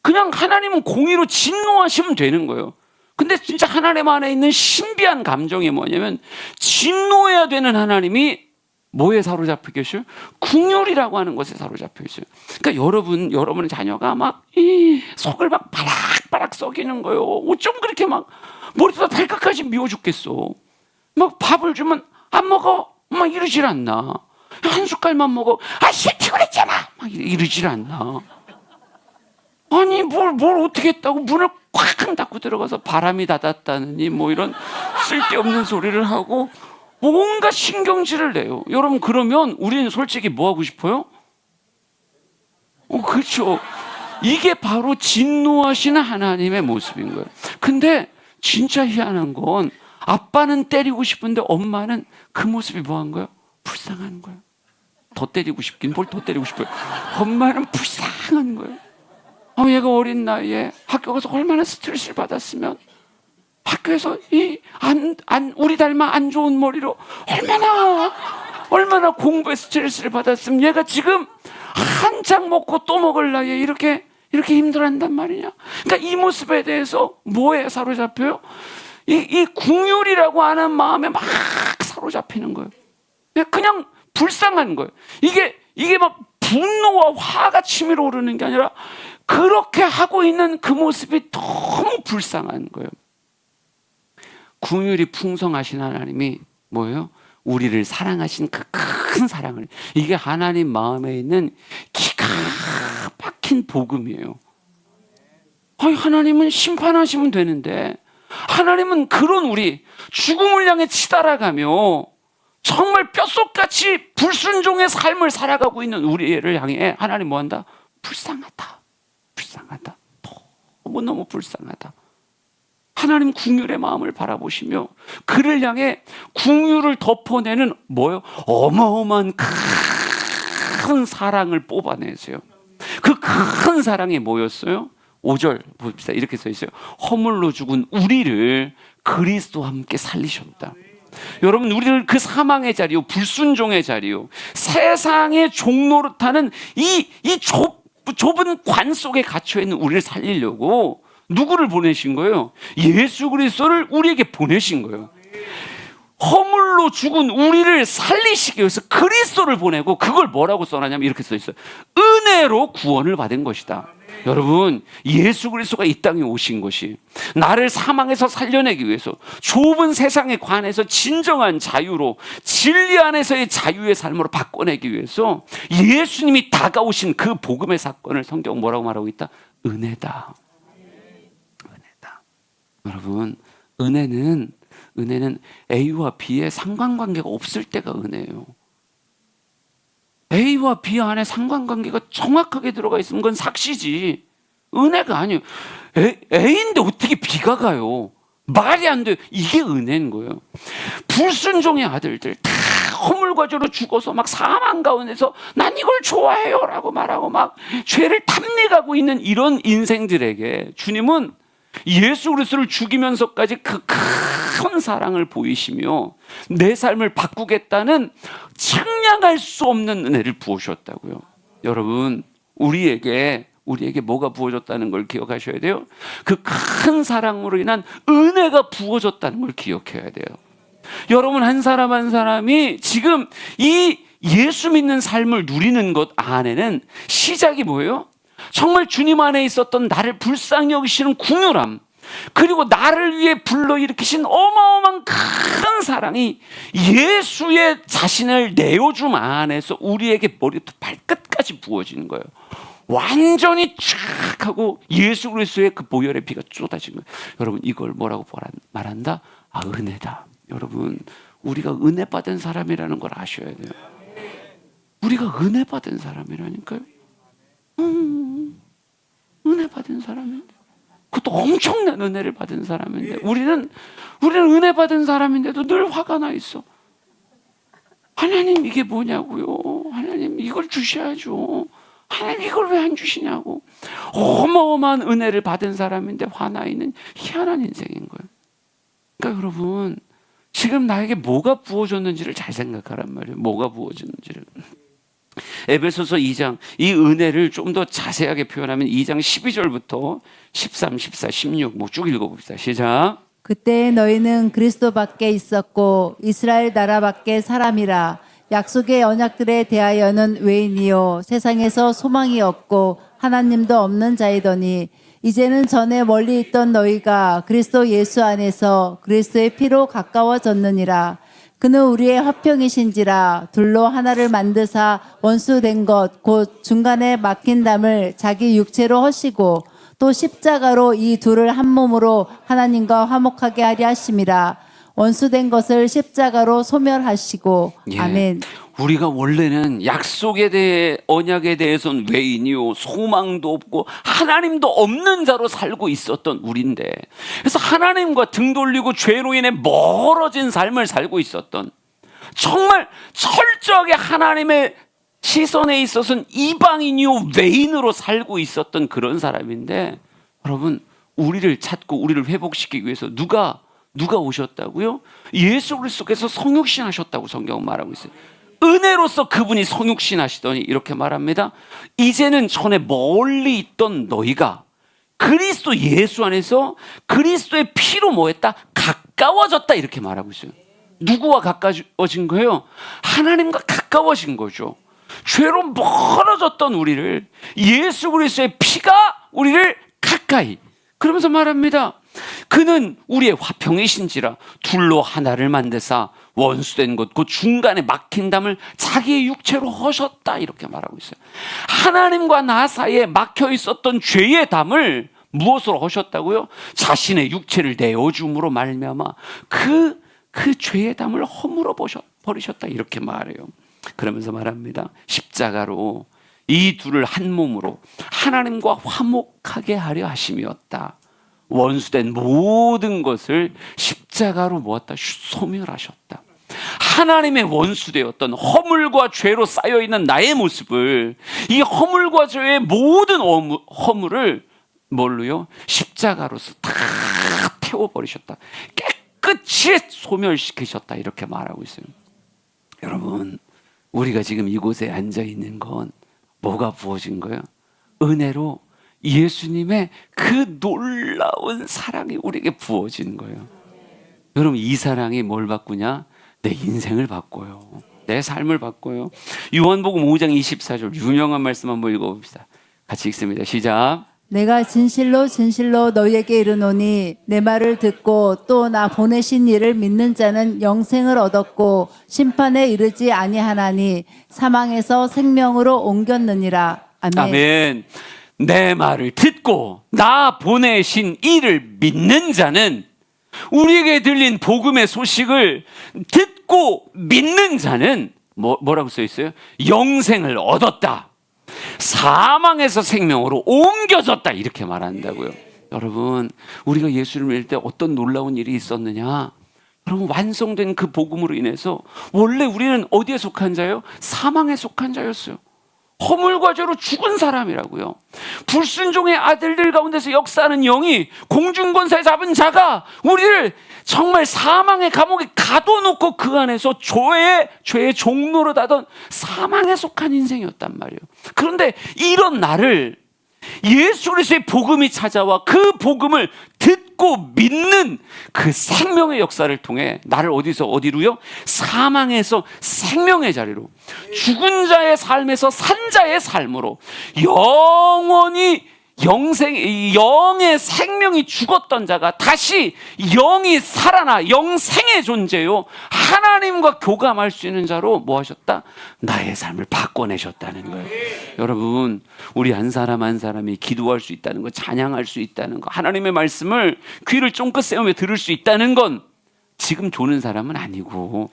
그냥 하나님은 공의로 진노하시면 되는 거예요. 근데 진짜 하나님 안에 있는 신비한 감정이 뭐냐면 진노해야 되는 하나님이 뭐에 사로잡혀 계셔요? 긍휼이라고 하는 것에 사로잡혀 있어요. 그러니까 여러분의 자녀가 막 속을 막 바락바락 썩이는 거예요. 어쩜 그렇게 막 머리부터 발끝까지 미워 죽겠어. 막 밥을 주면 안 먹어. 막 이러질 않나. 한 숟갈만 먹어. 아, 싫다고 그랬잖아. 막 이러질 않나. 아니 뭘 어떻게 했다고 문을 꽉 닫고 들어가서 바람이 닫았다느니 뭐 이런 쓸데없는 소리를 하고 뭔가 신경질을 내요. 여러분, 그러면 우리는 솔직히 뭐 하고 싶어요? 그렇죠. 이게 바로 진노하시는 하나님의 모습인 거예요. 근데 진짜 희한한 건 아빠는 때리고 싶은데 엄마는 그 모습이 뭐한 거예요? 불쌍한 거예요. 더 때리고 싶긴 뭘 더 때리고 싶어요. 엄마는 불쌍한 거예요. 얘가 어린 나이에 학교 가서 얼마나 스트레스를 받았으면 학교에서 우리 닮아 안 좋은 머리로 얼마나 공부에 스트레스를 받았으면 얘가 지금 한창 먹고 또 먹을 나이에 이렇게 이렇게 힘들어한단 말이냐? 그러니까 이 모습에 대해서 뭐에 사로잡혀요? 이 궁율이라고 하는 마음에 막 사로잡히는 거예요. 그냥 불쌍한 거예요. 이게 막 분노와 화가 치밀어 오르는 게 아니라 그렇게 하고 있는 그 모습이 너무 불쌍한 거예요. 궁율이 풍성하신 하나님이 뭐예요? 우리를 사랑하신 그 큰 사랑을, 이게 하나님 마음에 있는 기가 막힌 복음이에요. 아니, 하나님은 심판하시면 되는데 하나님은 그런 우리 죽음을 향해 치달아가며 정말 뼛속같이 불순종의 삶을 살아가고 있는 우리를 향해 하나님 뭐한다? 불쌍하다. 불쌍하다. 너무너무 불쌍하다. 하나님 궁율의 마음을 바라보시며 그를 향해 궁율을 덮어내는 뭐요? 어마어마한 큰 사랑을 뽑아내세요. 그 큰 사랑이 뭐였어요? 5절 봅시다. 이렇게 써 있어요. 허물로 죽은 우리를 그리스도와 함께 살리셨다. 여러분, 우리를 그 사망의 자리요, 불순종의 자리요, 세상의 종노릇하는 이 좁은 관 속에 갇혀 있는 우리를 살리려고 누구를 보내신 거예요? 예수 그리스도를 우리에게 보내신 거예요. 허물로 죽은 우리를 살리시기 위해서 그리스도를 보내고, 그걸 뭐라고 써놨냐면 이렇게 써 있어요. 은혜로 구원을 받은 것이다. 여러분, 예수 그리스도가 이 땅에 오신 것이 나를 사망에서 살려내기 위해서, 좁은 세상에 관해서 진정한 자유로, 진리 안에서의 자유의 삶으로 바꿔내기 위해서 예수님이 다가오신 그 복음의 사건을 성경은 뭐라고 말하고 있다? 은혜다. 은혜다. 여러분, 은혜는 A와 B의 상관관계가 없을 때가 은혜예요. A와 B 안에 상관관계가 정확하게 들어가 있으면 그건 삭시지, 은혜가 아니에요. A인데 어떻게 B가 가요? 말이 안 돼요. 이게 은혜인 거예요. 불순종의 아들들 다 허물과 죄로 죽어서 막 사망 가운데서 난 이걸 좋아해요 라고 말하고 막 죄를 탐닉하고 있는 이런 인생들에게 주님은 예수 그리스도를 죽이면서까지 그 큰 사랑을 보이시며 내 삶을 바꾸겠다는 측량할 수 없는 은혜를 부으셨다고요. 여러분, 우리에게 뭐가 부어졌다는 걸 기억하셔야 돼요. 그 큰 사랑으로 인한 은혜가 부어졌다는 걸 기억해야 돼요. 여러분, 한 사람 한 사람이 지금 이 예수 믿는 삶을 누리는 것 안에는 시작이 뭐예요? 정말 주님 안에 있었던 나를 불쌍히 여기시는 궁유람, 그리고 나를 위해 불러일으키신 어마어마한 큰 사랑이 예수의 자신을 내어줌 안에서 우리에게 머리부터 발끝까지 부어지는 거예요. 완전히 쫙 하고 예수 그리스도의 그 보혈의 피가 쏟아진 거예요. 여러분, 이걸 뭐라고 말한다? 아, 은혜다. 여러분, 우리가 은혜 받은 사람이라는 걸 아셔야 돼요. 우리가 은혜 받은 사람이라니까요. 은혜 받은 사람인데, 그것도 엄청난 은혜를 받은 사람인데, 우리는 은혜 받은 사람인데도 늘 화가 나 있어. 하나님, 이게 뭐냐고요? 하나님, 이걸 주셔야죠. 하나님, 이걸 왜 안 주시냐고. 어마어마한 은혜를 받은 사람인데 화나 있는 희한한 인생인 거예요. 그러니까 여러분, 지금 나에게 뭐가 부어졌는지를 잘 생각하란 말이에요. 뭐가 부어졌는지를. 에베소서 2장, 이 은혜를 좀 더 자세하게 표현하면 2장 12절부터 13, 14, 16 뭐 쭉 읽어봅시다. 시작. 그때 너희는 그리스도 밖에 있었고 이스라엘 나라 밖에 사람이라. 약속의 언약들에 대하여는 외인이요 세상에서 소망이 없고 하나님도 없는 자이더니 이제는 전에 멀리 있던 너희가 그리스도 예수 안에서 그리스도의 피로 가까워졌느니라. 그는 우리의 화평이신지라. 둘로 하나를 만드사 원수된 것 곧 중간에 막힌 담을 자기 육체로 허시고 또 십자가로 이 둘을 한 몸으로 하나님과 화목하게 하려 하심이라. 원수된 것을 십자가로 소멸하시고. 예. 아멘. 우리가 원래는 약속에 대해, 언약에 대해서는 외인이요 소망도 없고 하나님도 없는 자로 살고 있었던 우리인데, 그래서 하나님과 등 돌리고 죄로 인해 멀어진 삶을 살고 있었던, 정말 철저하게 하나님의 시선에 있어서는 이방인이요 외인으로 살고 있었던 그런 사람인데, 여러분, 우리를 찾고 우리를 회복시키기 위해서 누가 오셨다고요? 예수 그리스도께서 성육신하셨다고 성경은 말하고 있어요. 은혜로서 그분이 성육신 하시더니 이렇게 말합니다. 이제는 전에 멀리 있던 너희가 그리스도 예수 안에서 그리스도의 피로 뭐했다? 가까워졌다 이렇게 말하고 있어요. 누구와 가까워진 거예요? 하나님과 가까워진 거죠. 죄로 멀어졌던 우리를 예수 그리스도의 피가 우리를 가까이, 그러면서 말합니다. 그는 우리의 화평이신지라 둘로 하나를 만드사 원수된 것 그 중간에 막힌 담을 자기의 육체로 허셨다 이렇게 말하고 있어요. 하나님과 나 사이에 막혀 있었던 죄의 담을 무엇으로 허셨다고요? 자신의 육체를 내어줌으로 말미암아 그 죄의 담을 허물어 버리셨다 이렇게 말해요. 그러면서 말합니다. 십자가로 이 둘을 한 몸으로 하나님과 화목하게 하려 하심이었다. 원수된 모든 것을 십자가로 모았다 소멸하셨다. 하나님의 원수되었던 허물과 죄로 쌓여있는 나의 모습을, 이 허물과 죄의 모든 허물을 뭘로요? 십자가로서 다 태워버리셨다. 깨끗이 소멸시키셨다 이렇게 말하고 있어요. 여러분, 우리가 지금 이곳에 앉아있는 건 뭐가 부어진 거예요? 은혜로 예수님의 그 놀라운 사랑이 우리에게 부어진 거예요. 여러분, 이 사랑이 뭘 바꾸냐? 내 인생을 바꿔요. 내 삶을 바꿔요. 요한복음 5장 24절 유명한 말씀 한번 읽어봅시다. 같이 읽습니다. 시작. 내가 진실로 진실로 너희에게 이르노니 내 말을 듣고 또 나 보내신 이를 믿는 자는 영생을 얻었고 심판에 이르지 아니하나니 사망에서 생명으로 옮겼느니라. 아멘. 아멘. 내 말을 듣고 나 보내신 이를 믿는 자는, 우리에게 들린 복음의 소식을 듣고 믿는 자는 뭐라고 써 있어요? 영생을 얻었다. 사망에서 생명으로 옮겨졌다 이렇게 말한다고요. 여러분, 우리가 예수를 믿을 때 어떤 놀라운 일이 있었느냐? 여러분, 완성된 그 복음으로 인해서 원래 우리는 어디에 속한 자예요? 사망에 속한 자였어요. 허물과 죄로 죽은 사람이라고요. 불순종의 아들들 가운데서 역사하는 영이 공중권세 잡은 자가 우리를 정말 사망의 감옥에 가둬놓고 그 안에서 죄의 종로로 다던 사망에 속한 인생이었단 말이에요. 그런데 이런 나를 예수 그리스도의 복음이 찾아와 그 복음을 듣고 믿는 그 생명의 역사를 통해 나를 어디로요? 사망에서 생명의 자리로, 죽은 자의 삶에서 산 자의 삶으로 영원히 영의 생명이 죽었던 자가 다시 영이 살아나 영생의 존재요, 하나님과 교감할 수 있는 자로 뭐 하셨다? 나의 삶을 바꿔내셨다는 거예요. 여러분, 우리 한 사람 한 사람이 기도할 수 있다는 거, 찬양할 수 있다는 거, 하나님의 말씀을 귀를 쫑긋 세우며 들을 수 있다는 건 지금 조는 사람은 아니고,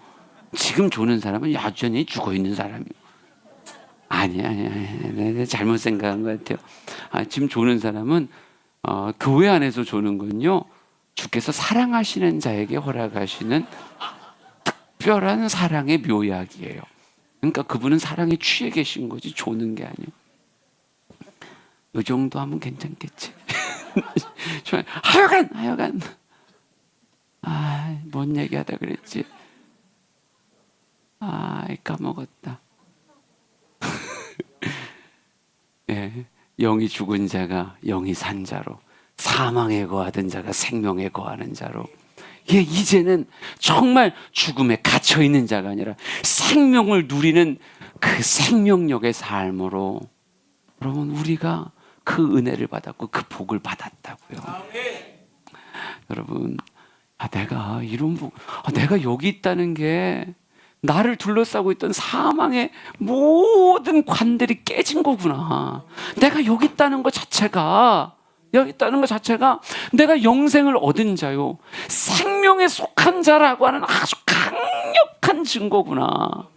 지금 조는 사람은 여전히 죽어있는 사람이에요. 아니야. 내가 잘못 생각한 것 같아요. 지금 조는 사람은 교회 안에서 조는 건요, 주께서 사랑하시는 자에게 허락하시는 특별한 사랑의 묘약이에요. 그러니까 그분은 사랑에 취해 계신 거지 조는 게 아니에요. 이 정도 하면 괜찮겠지. 하여간 뭔 얘기하다 그랬지. 까먹었다. 예, 영이 죽은 자가 영이 산 자로, 사망에 거하던 자가 생명에 거하는 자로, 이제는 정말 죽음에 갇혀 있는 자가 아니라 생명을 누리는 그 생명력의 삶으로, 여러분, 우리가 그 은혜를 받았고 그 복을 받았다고요. 여러분, 내가 이런 내가 여기 있다는 게 나를 둘러싸고 있던 사망의 모든 관들이 깨진 거구나. 내가 여기 있다는 것 자체가 내가 영생을 얻은 자요, 생명에 속한 자라고 하는 아주 강력한 증거구나.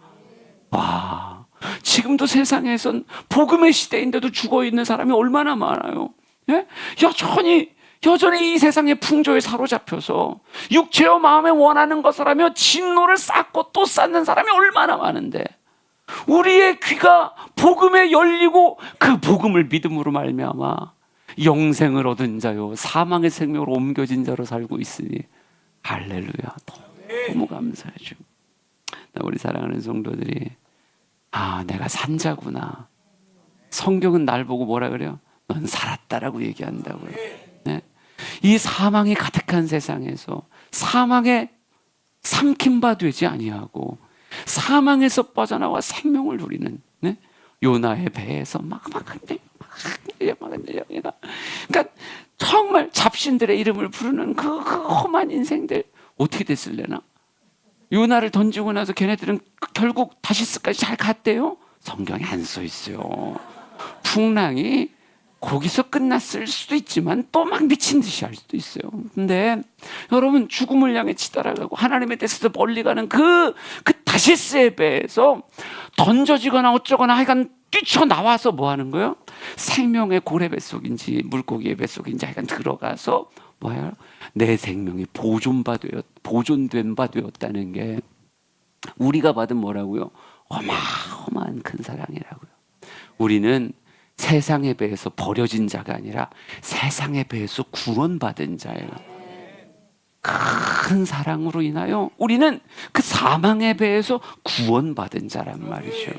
와, 지금도 세상에선 복음의 시대인데도 죽어 있는 사람이 얼마나 많아요. 예? 여전히 이 세상의 풍조에 사로잡혀서 육체와 마음에 원하는 것을 하며 진노를 쌓고 또 쌓는 사람이 얼마나 많은데, 우리의 귀가 복음에 열리고 그 복음을 믿음으로 말미암아 영생을 얻은 자요, 사망의 생명으로 옮겨진 자로 살고 있으니 할렐루야, 너무 감사하죠. 우리 사랑하는 성도들이 내가 산자구나. 성경은 날 보고 뭐라 그래요? 넌 살았다라고 얘기한다고요. 네? 이 사망이 가득한 세상에서 사망에 삼킨 바 되지 아니하고 사망에서 빠져나와 생명을 누리는, 네? 요나의 배에서 그러니까 정말 잡신들의 이름을 부르는 그 험한 인생들 어떻게 됐을래나? 요나를 던지고 나서 걔네들은 결국 다시스까지 잘 갔대요? 성경에 안 써 있어요. 풍랑이 거기서 끝났을 수도 있지만 또 막 미친 듯이 할 수도 있어요. 근데 여러분, 죽음을 향해 치달아가고 하나님에 대해서 멀리 가는 그 다시스의 배에서 던져지거나 어쩌거나 하여간 뛰쳐나와서 뭐 하는 거예요? 생명의 고래 뱃속인지 물고기의 뱃속인지 하여간 들어가서 뭐예요? 내 생명이 보존된 바 되었다는 게 우리가 받은 뭐라고요? 어마어마한 큰 사랑이라고요. 우리는 세상의 배에서 버려진 자가 아니라 세상의 배에서 구원받은 자예요. 큰 사랑으로 인하여 우리는 그 사망의 배에서 구원받은 자란 말이죠.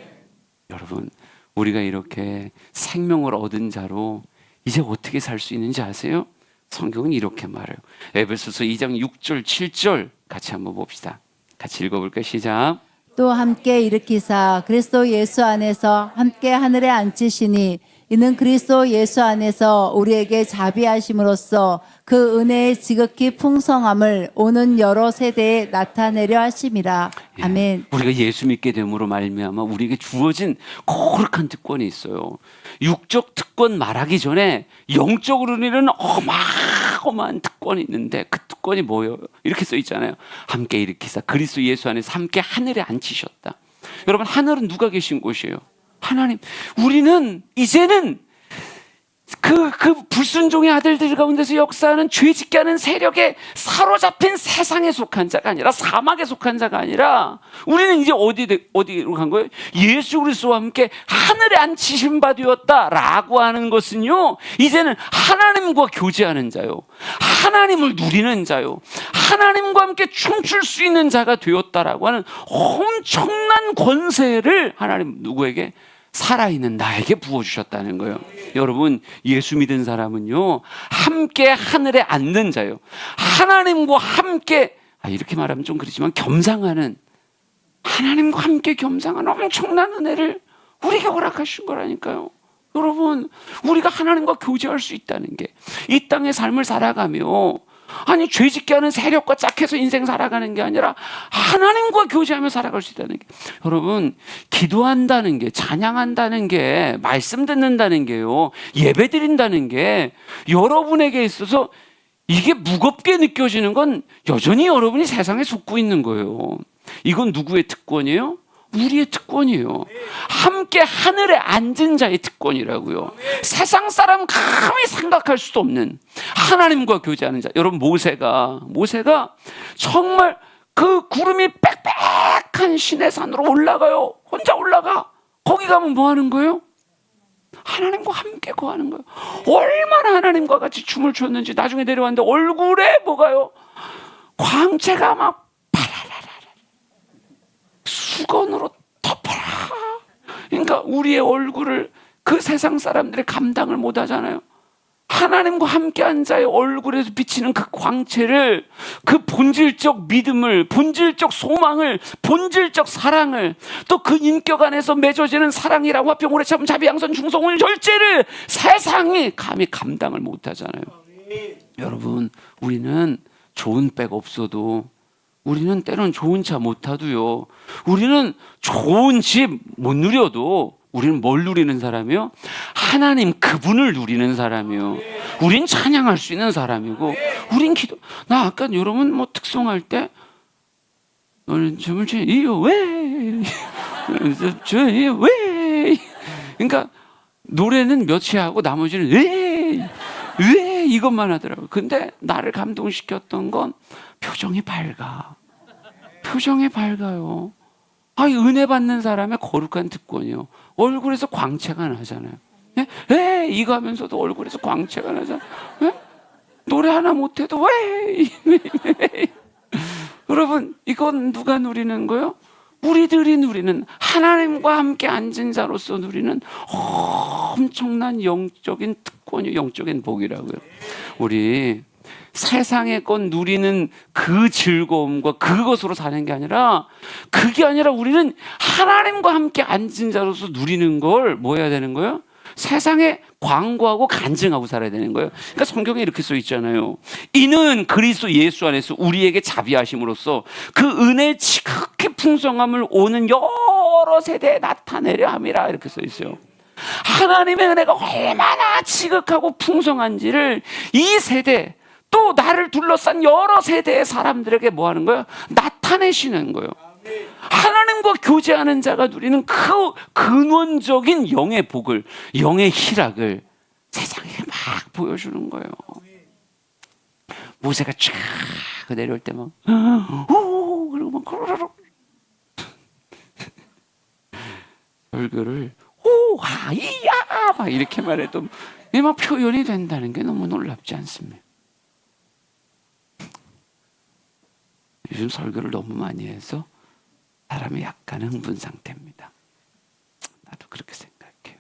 여러분, 우리가 이렇게 생명을 얻은 자로 이제 어떻게 살 수 있는지 아세요? 성경은 이렇게 말해요. 에베소서 2장 6절 7절 같이 한번 봅시다. 같이 읽어볼까요? 시작. 또 함께 일으키사 그리스도 예수 안에서 함께 하늘에 앉히시니 이는 그리스도 예수 안에서 우리에게 자비하심으로써 그 은혜의 지극히 풍성함을 오는 여러 세대에 나타내려 하심이라. 아멘. 우리가 예수 믿게 됨으로 말미암아 우리에게 주어진 거룩한 특권이 있어요. 육적 특권 말하기 전에 영적으로는 어마어마한 특권이 있는데 그 특권이 뭐예요? 이렇게 써 있잖아요. 함께 일으키사 그리스도 예수 안에서 함께 하늘에 앉히셨다. 여러분, 하늘은 누가 계신 곳이에요? 하나님. 우리는 이제는 그 불순종의 아들들 가운데서 역사하는 죄짓게 하는 세력에 사로잡힌 세상에 속한 자가 아니라 사막에 속한 자가 아니라 우리는 이제 어디로 간 거예요? 예수 그리스도와 함께 하늘에 앉히신 바 되었다라고 하는 것은요, 이제는 하나님과 교제하는 자요, 하나님을 누리는 자요, 하나님과 함께 춤출 수 있는 자가 되었다라고 하는 엄청난 권세를 하나님 누구에게? 살아있는 나에게 부어주셨다는 거예요. 여러분, 예수 믿은 사람은요, 함께 하늘에 앉는 자예요. 하나님과 함께, 이렇게 말하면 좀 그렇지만 겸상하는, 하나님과 함께 겸상하는 엄청난 은혜를 우리에게 허락하신 거라니까요. 여러분, 우리가 하나님과 교제할 수 있다는 게, 이 땅의 삶을 살아가며 죄짓게 하는 세력과 짝해서 인생 살아가는 게 아니라 하나님과 교제하며 살아갈 수 있다는 게, 여러분, 기도한다는 게, 찬양한다는 게, 말씀 듣는다는 게요, 예배 드린다는 게 여러분에게 있어서 이게 무겁게 느껴지는 건 여전히 여러분이 세상에 속고 있는 거예요. 이건 누구의 특권이에요? 우리의 특권이에요. 함께 하늘에 앉은 자의 특권이라고요. 세상 사람 감히 생각할 수도 없는 하나님과 교제하는 자. 여러분, 모세가 정말 그 구름이 빽빽한 시내산으로 올라가요. 혼자 올라가. 거기 가면 뭐 하는 거예요? 하나님과 함께 거하는 거예요. 얼마나 하나님과 같이 춤을 췄는지 나중에 내려왔는데 얼굴에 뭐가요? 광채가 막 수건으로 덮어라. 그러니까 우리의 얼굴을 그 세상 사람들이 감당을 못 하잖아요. 하나님과 함께한 자의 얼굴에서 비치는 그 광채를, 그 본질적 믿음을, 본질적 소망을, 본질적 사랑을, 또 그 인격 안에서 맺어지는 사랑이라고 화평 오래 참음 자비 양선 중성을 절제를 세상이 감히 감당을 못 하잖아요. 여러분, 우리는 좋은 백 없어도, 우리는 때론 좋은 차 못 타도요, 우리는 좋은 집 못 누려도 우리는 뭘 누리는 사람이요? 하나님 그분을 누리는 사람이요. 우린 찬양할 수 있는 사람이고, 우린 나 아까 여러분 특송할 때 너는 춤을 추요 왜? 저요 왜? 그러니까 노래는 몇이 하고 나머지는 왜 이것만 하더라고요. 근데 나를 감동시켰던 건 표정이 밝아. 표정이 밝아요. 은혜 받는 사람의 거룩한 특권이요. 얼굴에서 광채가 나잖아요. 이거 하면서도 얼굴에서 광채가 나잖아요. 노래 하나 못해도 왜? 여러분, 이건 누가 누리는 거요? 우리들이 누리는, 하나님과 함께 앉은 자로서 누리는 엄청난 영적인 특권이, 영적인 복이라고요. 우리 세상의 것 누리는 그 즐거움과 그것으로 사는 게 아니라, 그게 아니라 우리는 하나님과 함께 앉은 자로서 누리는 걸 뭐 해야 되는 거예요? 세상에 광고하고 간증하고 살아야 되는 거예요. 그러니까 성경에 이렇게 써 있잖아요. 이는 그리스도 예수 안에서 우리에게 자비하심으로써 그 은혜의 지극히 풍성함을 오는 여러 세대에 나타내려 함이라, 이렇게 써 있어요. 하나님의 은혜가 얼마나 지극하고 풍성한지를 이 세대, 또 나를 둘러싼 여러 세대의 사람들에게 뭐 하는 거예요? 나타내시는 거예요. 하나님과 교제하는 자가 누리는 그 근원적인 영의 복을, 영의 희락을 세상에 막 보여주는 거예요. 모세가 쫙 내려올 때 막 그리고 막 설교를 하이야 막 이렇게 말해도 막 표현이 된다는 게 너무 놀랍지 않습니까? 요즘 설교를 너무 많이 해서 사람이 약간 흥분 상태입니다. 나도 그렇게 생각해요.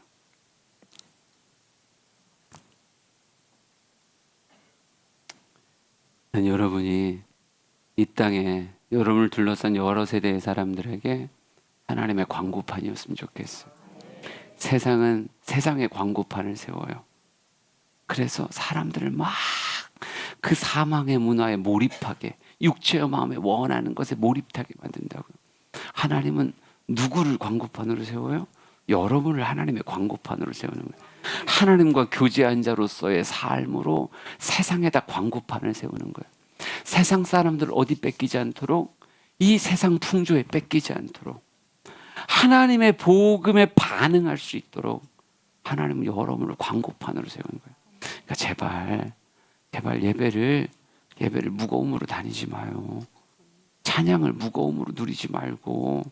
난 여러분이 이 땅에 여러분을 둘러싼 여러 세대의 사람들에게 하나님의 광고판이었으면 좋겠어요. 세상은 세상의 광고판을 세워요. 그래서 사람들을 막 그 사망의 문화에 몰입하게, 육체와 마음에 원하는 것에 몰입하게 만든다고요. 하나님은 누구를 광고판으로 세워요? 여러분을 하나님의 광고판으로 세우는 거예요. 하나님과 교제한 자로서의 삶으로 세상에다 광고판을 세우는 거예요. 세상 사람들을 어디 뺏기지 않도록, 이 세상 풍조에 뺏기지 않도록, 하나님의 복음에 반응할 수 있도록 하나님은 여러분을 광고판으로 세우는 거예요. 그러니까 제발 예배를 무거움으로 다니지 마요. 찬양을 무거움으로 누리지 말고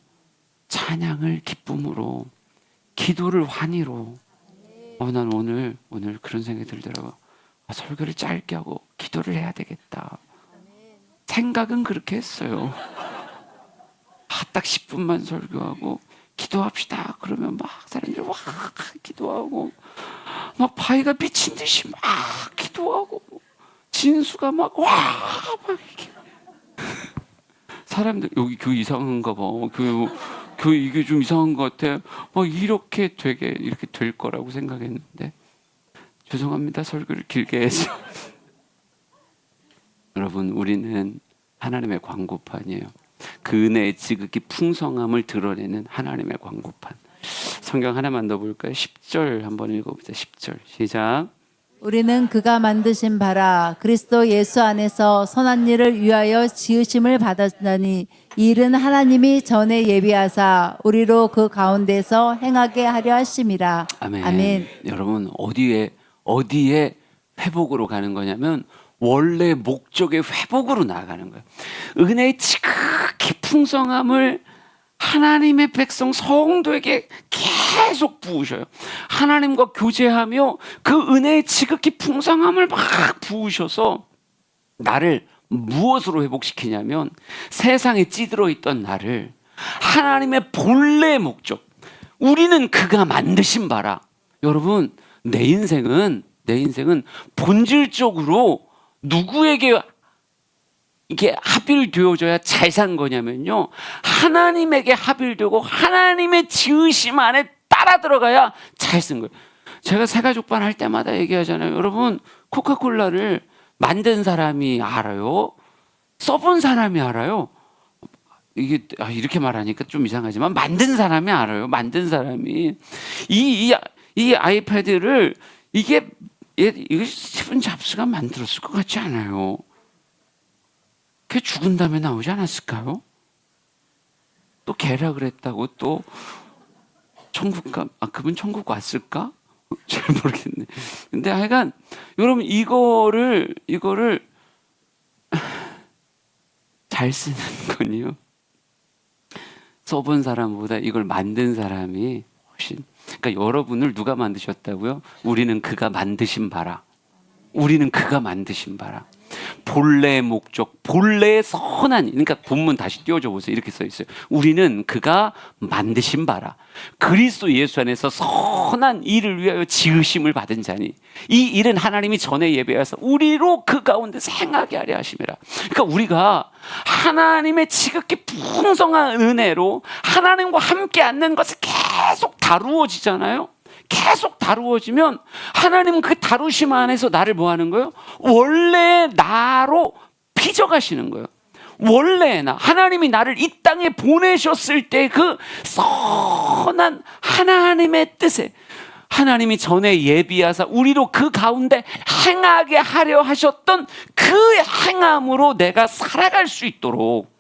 찬양을 기쁨으로, 기도를 환희로. 난 오늘 그런 생각이 들더라고요. 설교를 짧게 하고 기도를 해야 되겠다. 생각은 그렇게 했어요. 딱 10분만 설교하고 기도합시다. 그러면 막 사람들이 와 기도하고, 막 바위가 미친 듯이 막 기도하고, 진수가 막 이렇게. 사람들 여기 교회 이상한가 봐. 교회 이게 좀 이상한 것 같아. 이렇게 될 거라고 생각했는데, 죄송합니다. 설교를 길게 해서. 여러분, 우리는 하나님의 광고판이에요. 그 은혜의 지극히 풍성함을 드러내는 하나님의 광고판. 성경 하나만 더 볼까요? 10절 한번 읽어보자. 10절 시작. 우리는 그가 만드신 바라 그리스도 예수 안에서 선한 일을 위하여 지으심을 받았나니, 이 일은 하나님이 전에 예비하사 우리로 그 가운데서 행하게 하려 하심이라. 아멘. 아멘. 여러분, 어디에 회복으로 가는 거냐면 원래 목적의 회복으로 나아가는 거예요. 은혜의 지극히 풍성함을 하나님의 백성 성도에게 계속 부으셔요. 하나님과 교제하며 그 은혜의 지극히 풍성함을 막 부으셔서 나를 무엇으로 회복시키냐면, 세상에 찌들어 있던 나를 하나님의 본래 목적, 우리는 그가 만드신 바라. 여러분, 내 인생은 본질적으로 누구에게 이게 합일되어져야 잘 산 거냐면요, 하나님에게 합일되고 하나님의 지으심 안에 따라 들어가야 잘 쓴 거예요. 제가 새가족반 할 때마다 얘기하잖아요. 여러분, 코카콜라를 만든 사람이 알아요? 써본 사람이 알아요? 이게 이렇게 말하니까 좀 이상하지만 만든 사람이 알아요. 만든 사람이 이 아이패드를 이거 스티븐 잡스가 만들었을 것 같지 않아요? 걔 죽은 다음에 나오지 않았을까요? 또 걔라 그랬다고 또 그분 천국 왔을까? 잘 모르겠네. 근데 하여간 여러분, 이거를 잘 쓰는 건요, 써본 사람보다 이걸 만든 사람이 훨씬. 그러니까 여러분을 누가 만드셨다고요? 우리는 그가 만드신 바라. 우리는 그가 만드신 바라. 본래의 목적, 본래의 선한, 그러니까 본문 다시 띄워줘 보세요. 이렇게 써 있어요. 우리는 그가 만드신 바라 그리스도 예수 안에서 선한 일을 위하여 지으심을 받은 자니 이 일은 하나님이 전에 예배하셔서 우리로 그 가운데서 행하게 하려 하심이라. 그러니까 우리가 하나님의 지극히 풍성한 은혜로 하나님과 함께 앉는 것을 계속 다루어지잖아요. 계속 다루어지면 하나님은 그 다루심 안에서 나를 뭐 하는 거예요? 원래 나로 빚어가시는 거예요. 원래 나, 하나님이 나를 이 땅에 보내셨을 때 그 선한 하나님의 뜻에 하나님이 전에 예비하사 우리로 그 가운데 행하게 하려 하셨던 그 행함으로 내가 살아갈 수 있도록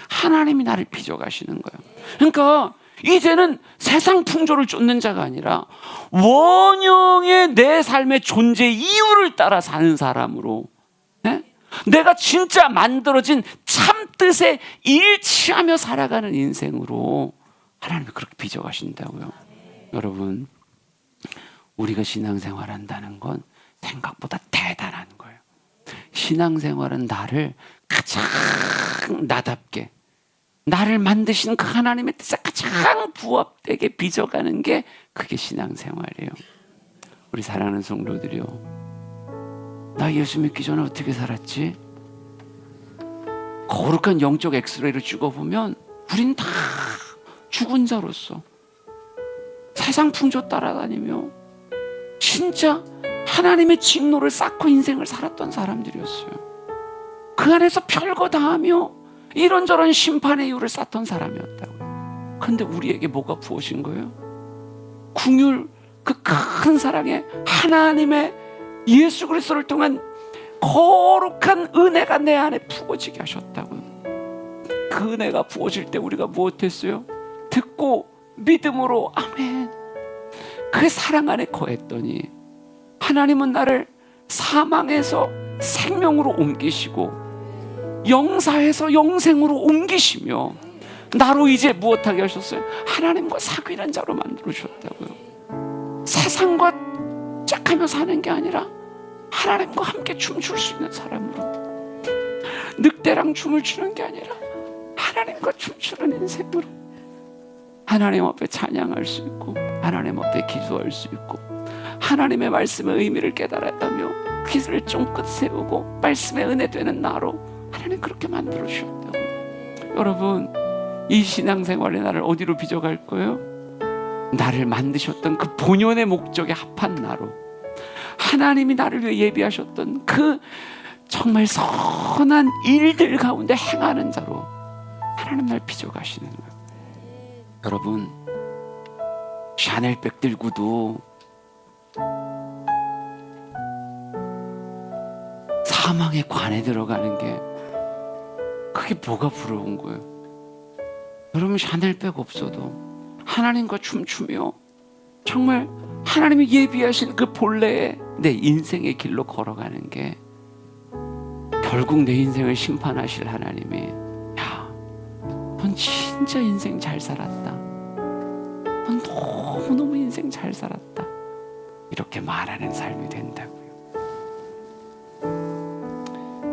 하나님이 나를 빚어가시는 거예요. 그러니까 이제는 세상 풍조를 쫓는 자가 아니라 원형의 내 삶의 존재 이유를 따라 사는 사람으로, 네? 내가 진짜 만들어진 참 뜻에 일치하며 살아가는 인생으로 하나님이 그렇게 빚어가신다고요. 여러분, 우리가 신앙생활한다는 건 생각보다 대단한 거예요. 신앙생활은 나를 가장 나답게 나를 만드신 그 하나님의 뜻에 가장 부합되게 빚어가는 게 그게 신앙생활이에요. 우리 사랑하는 성도들이요, 나 예수 믿기 전에 어떻게 살았지? 거룩한 영적 엑스레이를 찍어보면 우린 다 죽은 자로서 세상 풍조 따라다니며 진짜 하나님의 진노를 쌓고 인생을 살았던 사람들이었어요. 그 안에서 별거 다 하며 이런저런 심판의 이유를 쌓던 사람이었다고요. 그런데 우리에게 뭐가 부어진 거예요? 긍휼, 그 큰 사랑에 하나님의 예수 그리스도를 통한 거룩한 은혜가 내 안에 부어지게 하셨다고요. 그 은혜가 부어질 때 우리가 무엇했어요? 듣고 믿음으로 아멘, 그 사랑 안에 거했더니 하나님은 나를 사망에서 생명으로 옮기시고 영사에서 영생으로 옮기시며 나로 이제 무엇하게 하셨어요? 하나님과 사귀는 자로 만들어 주셨다고요. 세상과 짝하며 사는 게 아니라 하나님과 함께 춤출 수 있는 사람으로, 늑대랑 춤을 추는 게 아니라 하나님과 춤추는 인생으로 하나님 앞에 찬양할 수 있고 하나님 앞에 기도할 수 있고 하나님의 말씀의 의미를 깨달아가며 기술을 쫑긋 세우고 말씀의 은혜 되는 나로 하나님 그렇게 만들어 주셨다고. 여러분, 이 신앙생활의 나를 어디로 빚어갈 거예요? 나를 만드셨던 그 본연의 목적에 합한 나로, 하나님이 나를 위해 예비하셨던 그 정말 선한 일들 가운데 행하는 자로 하나님 날 빚어가시는 거예요. 여러분, 샤넬백 들고도 사망의 관에 들어가는 게 그게 뭐가 부러운 거예요? 여러분, 샤넬백 없어도 하나님과 춤추며 정말 하나님이 예비하신 그 본래의 내 인생의 길로 걸어가는 게 결국 내 인생을 심판하실 하나님이, 야, 넌 진짜 인생 잘 살았다, 넌 너무너무 인생 잘 살았다, 이렇게 말하는 삶이 된다고요.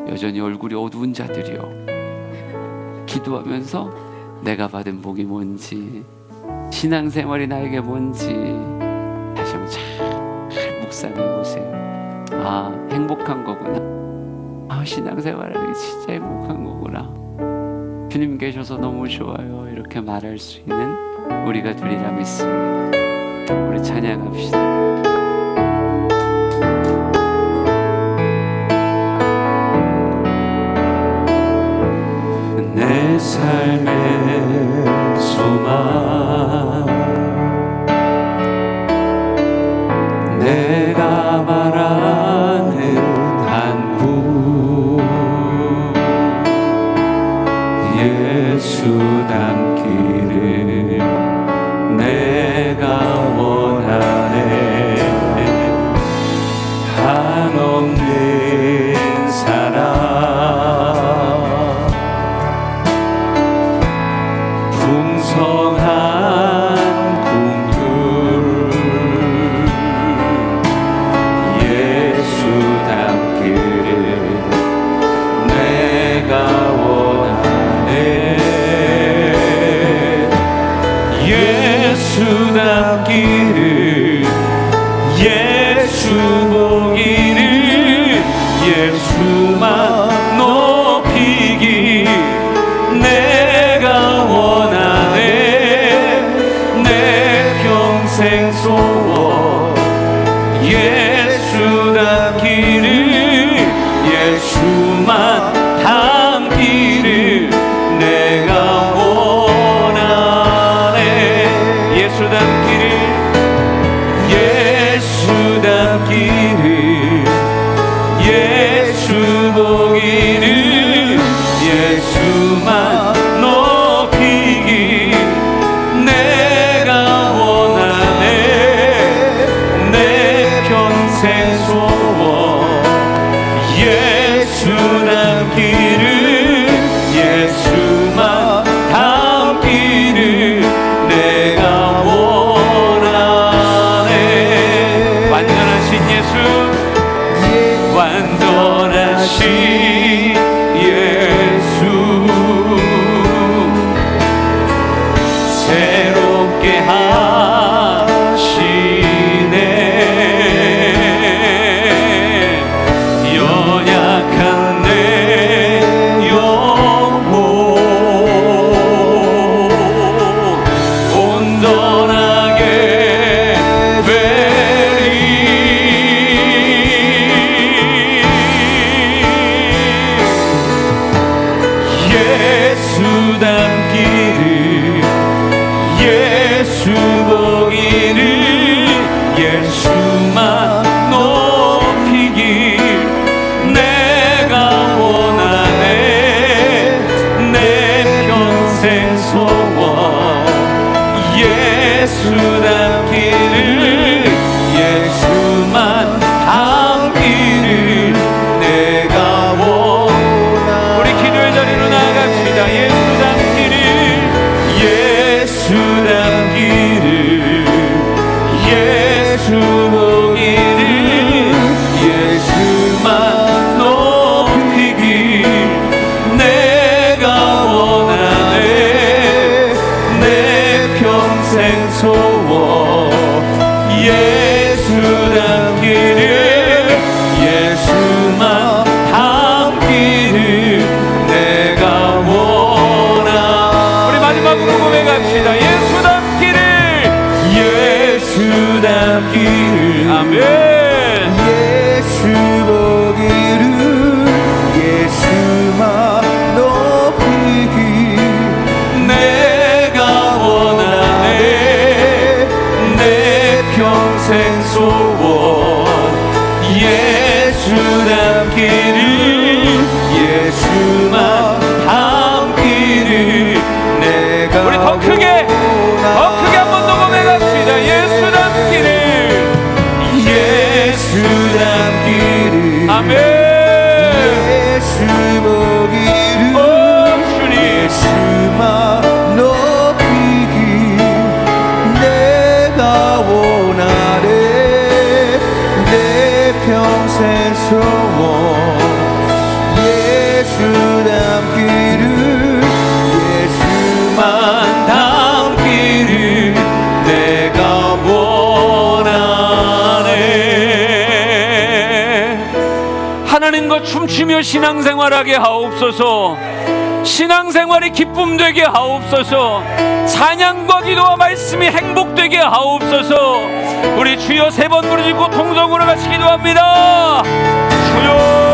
여전히 얼굴이 어두운 자들이요, 기도하면서 내가 받은 복이 뭔지, 신앙생활이 나에게 뭔지 다시 한번 잘 묵상해 보세요. 아, 행복한 거구나. 아, 신앙생활이 진짜 행복한 거구나. 주님 계셔서 너무 좋아요. 이렇게 말할 수 있는 우리가 되리라 믿습니다. 우리 찬양합시다. 내 삶의 소망, 내가 바라는 한 분, 예수 닮기를 내가 원하네. 한없는 사랑, 풍성한 긍휼, 예수 닮기를 닮기를 예수 보기를 예수만 높이기 내가 원하네 내 평생 소원 예수 닮기를 예수만 닮기를 내가 원하네 예수 닮기를 예수 닮기를 예수 보기를 예수만 높이기 내가 원하네 내 평생 소원 예수 닮기를 예수만 닮기를 내가 원하네 완전하신 예수 완전하신 예수 새롭게 하시네 연약한 내 영혼 온전하게 되리 예수 닮기를 예수 보기를 예수만 높이길 내가 원하네 내 평생 소원 예수 닮기를 예수만 닮기를 내가 원하네 우리 기도의 자리로 나아갑시다 예수 닮기를 예수 닮기를 예수 보기를 예수만 높이길 내가 원하네 내 평생 소원 예수 닮기를 예수만 닮기를 내가 원하 우리 마지막으로 고백합시다 예수 닮기를 예수 닮기를 아멘 예수 보기를 예수만 높이기 내가 원하네 내 평생 소원 예수 닮기를 예수만 닮기를 내가 우리 더 크게 한 번 더 고백합시다 예수 닮기를 예수 닮기를 아멘 예수 보기를 주님 예수만 높이기 내가 원하네 내 평생 소원 예수 닮기를 예수만 닮기를 내가 원하네 하나님과 춤추며 신앙생활하게 하옵소서 신앙생활이 기쁨 되게 하옵소서 찬양과 기도와 말씀이 행복되게 하옵소서 우리 주여 세 번 부르짖고 통성으로 같이 기도합니다 주여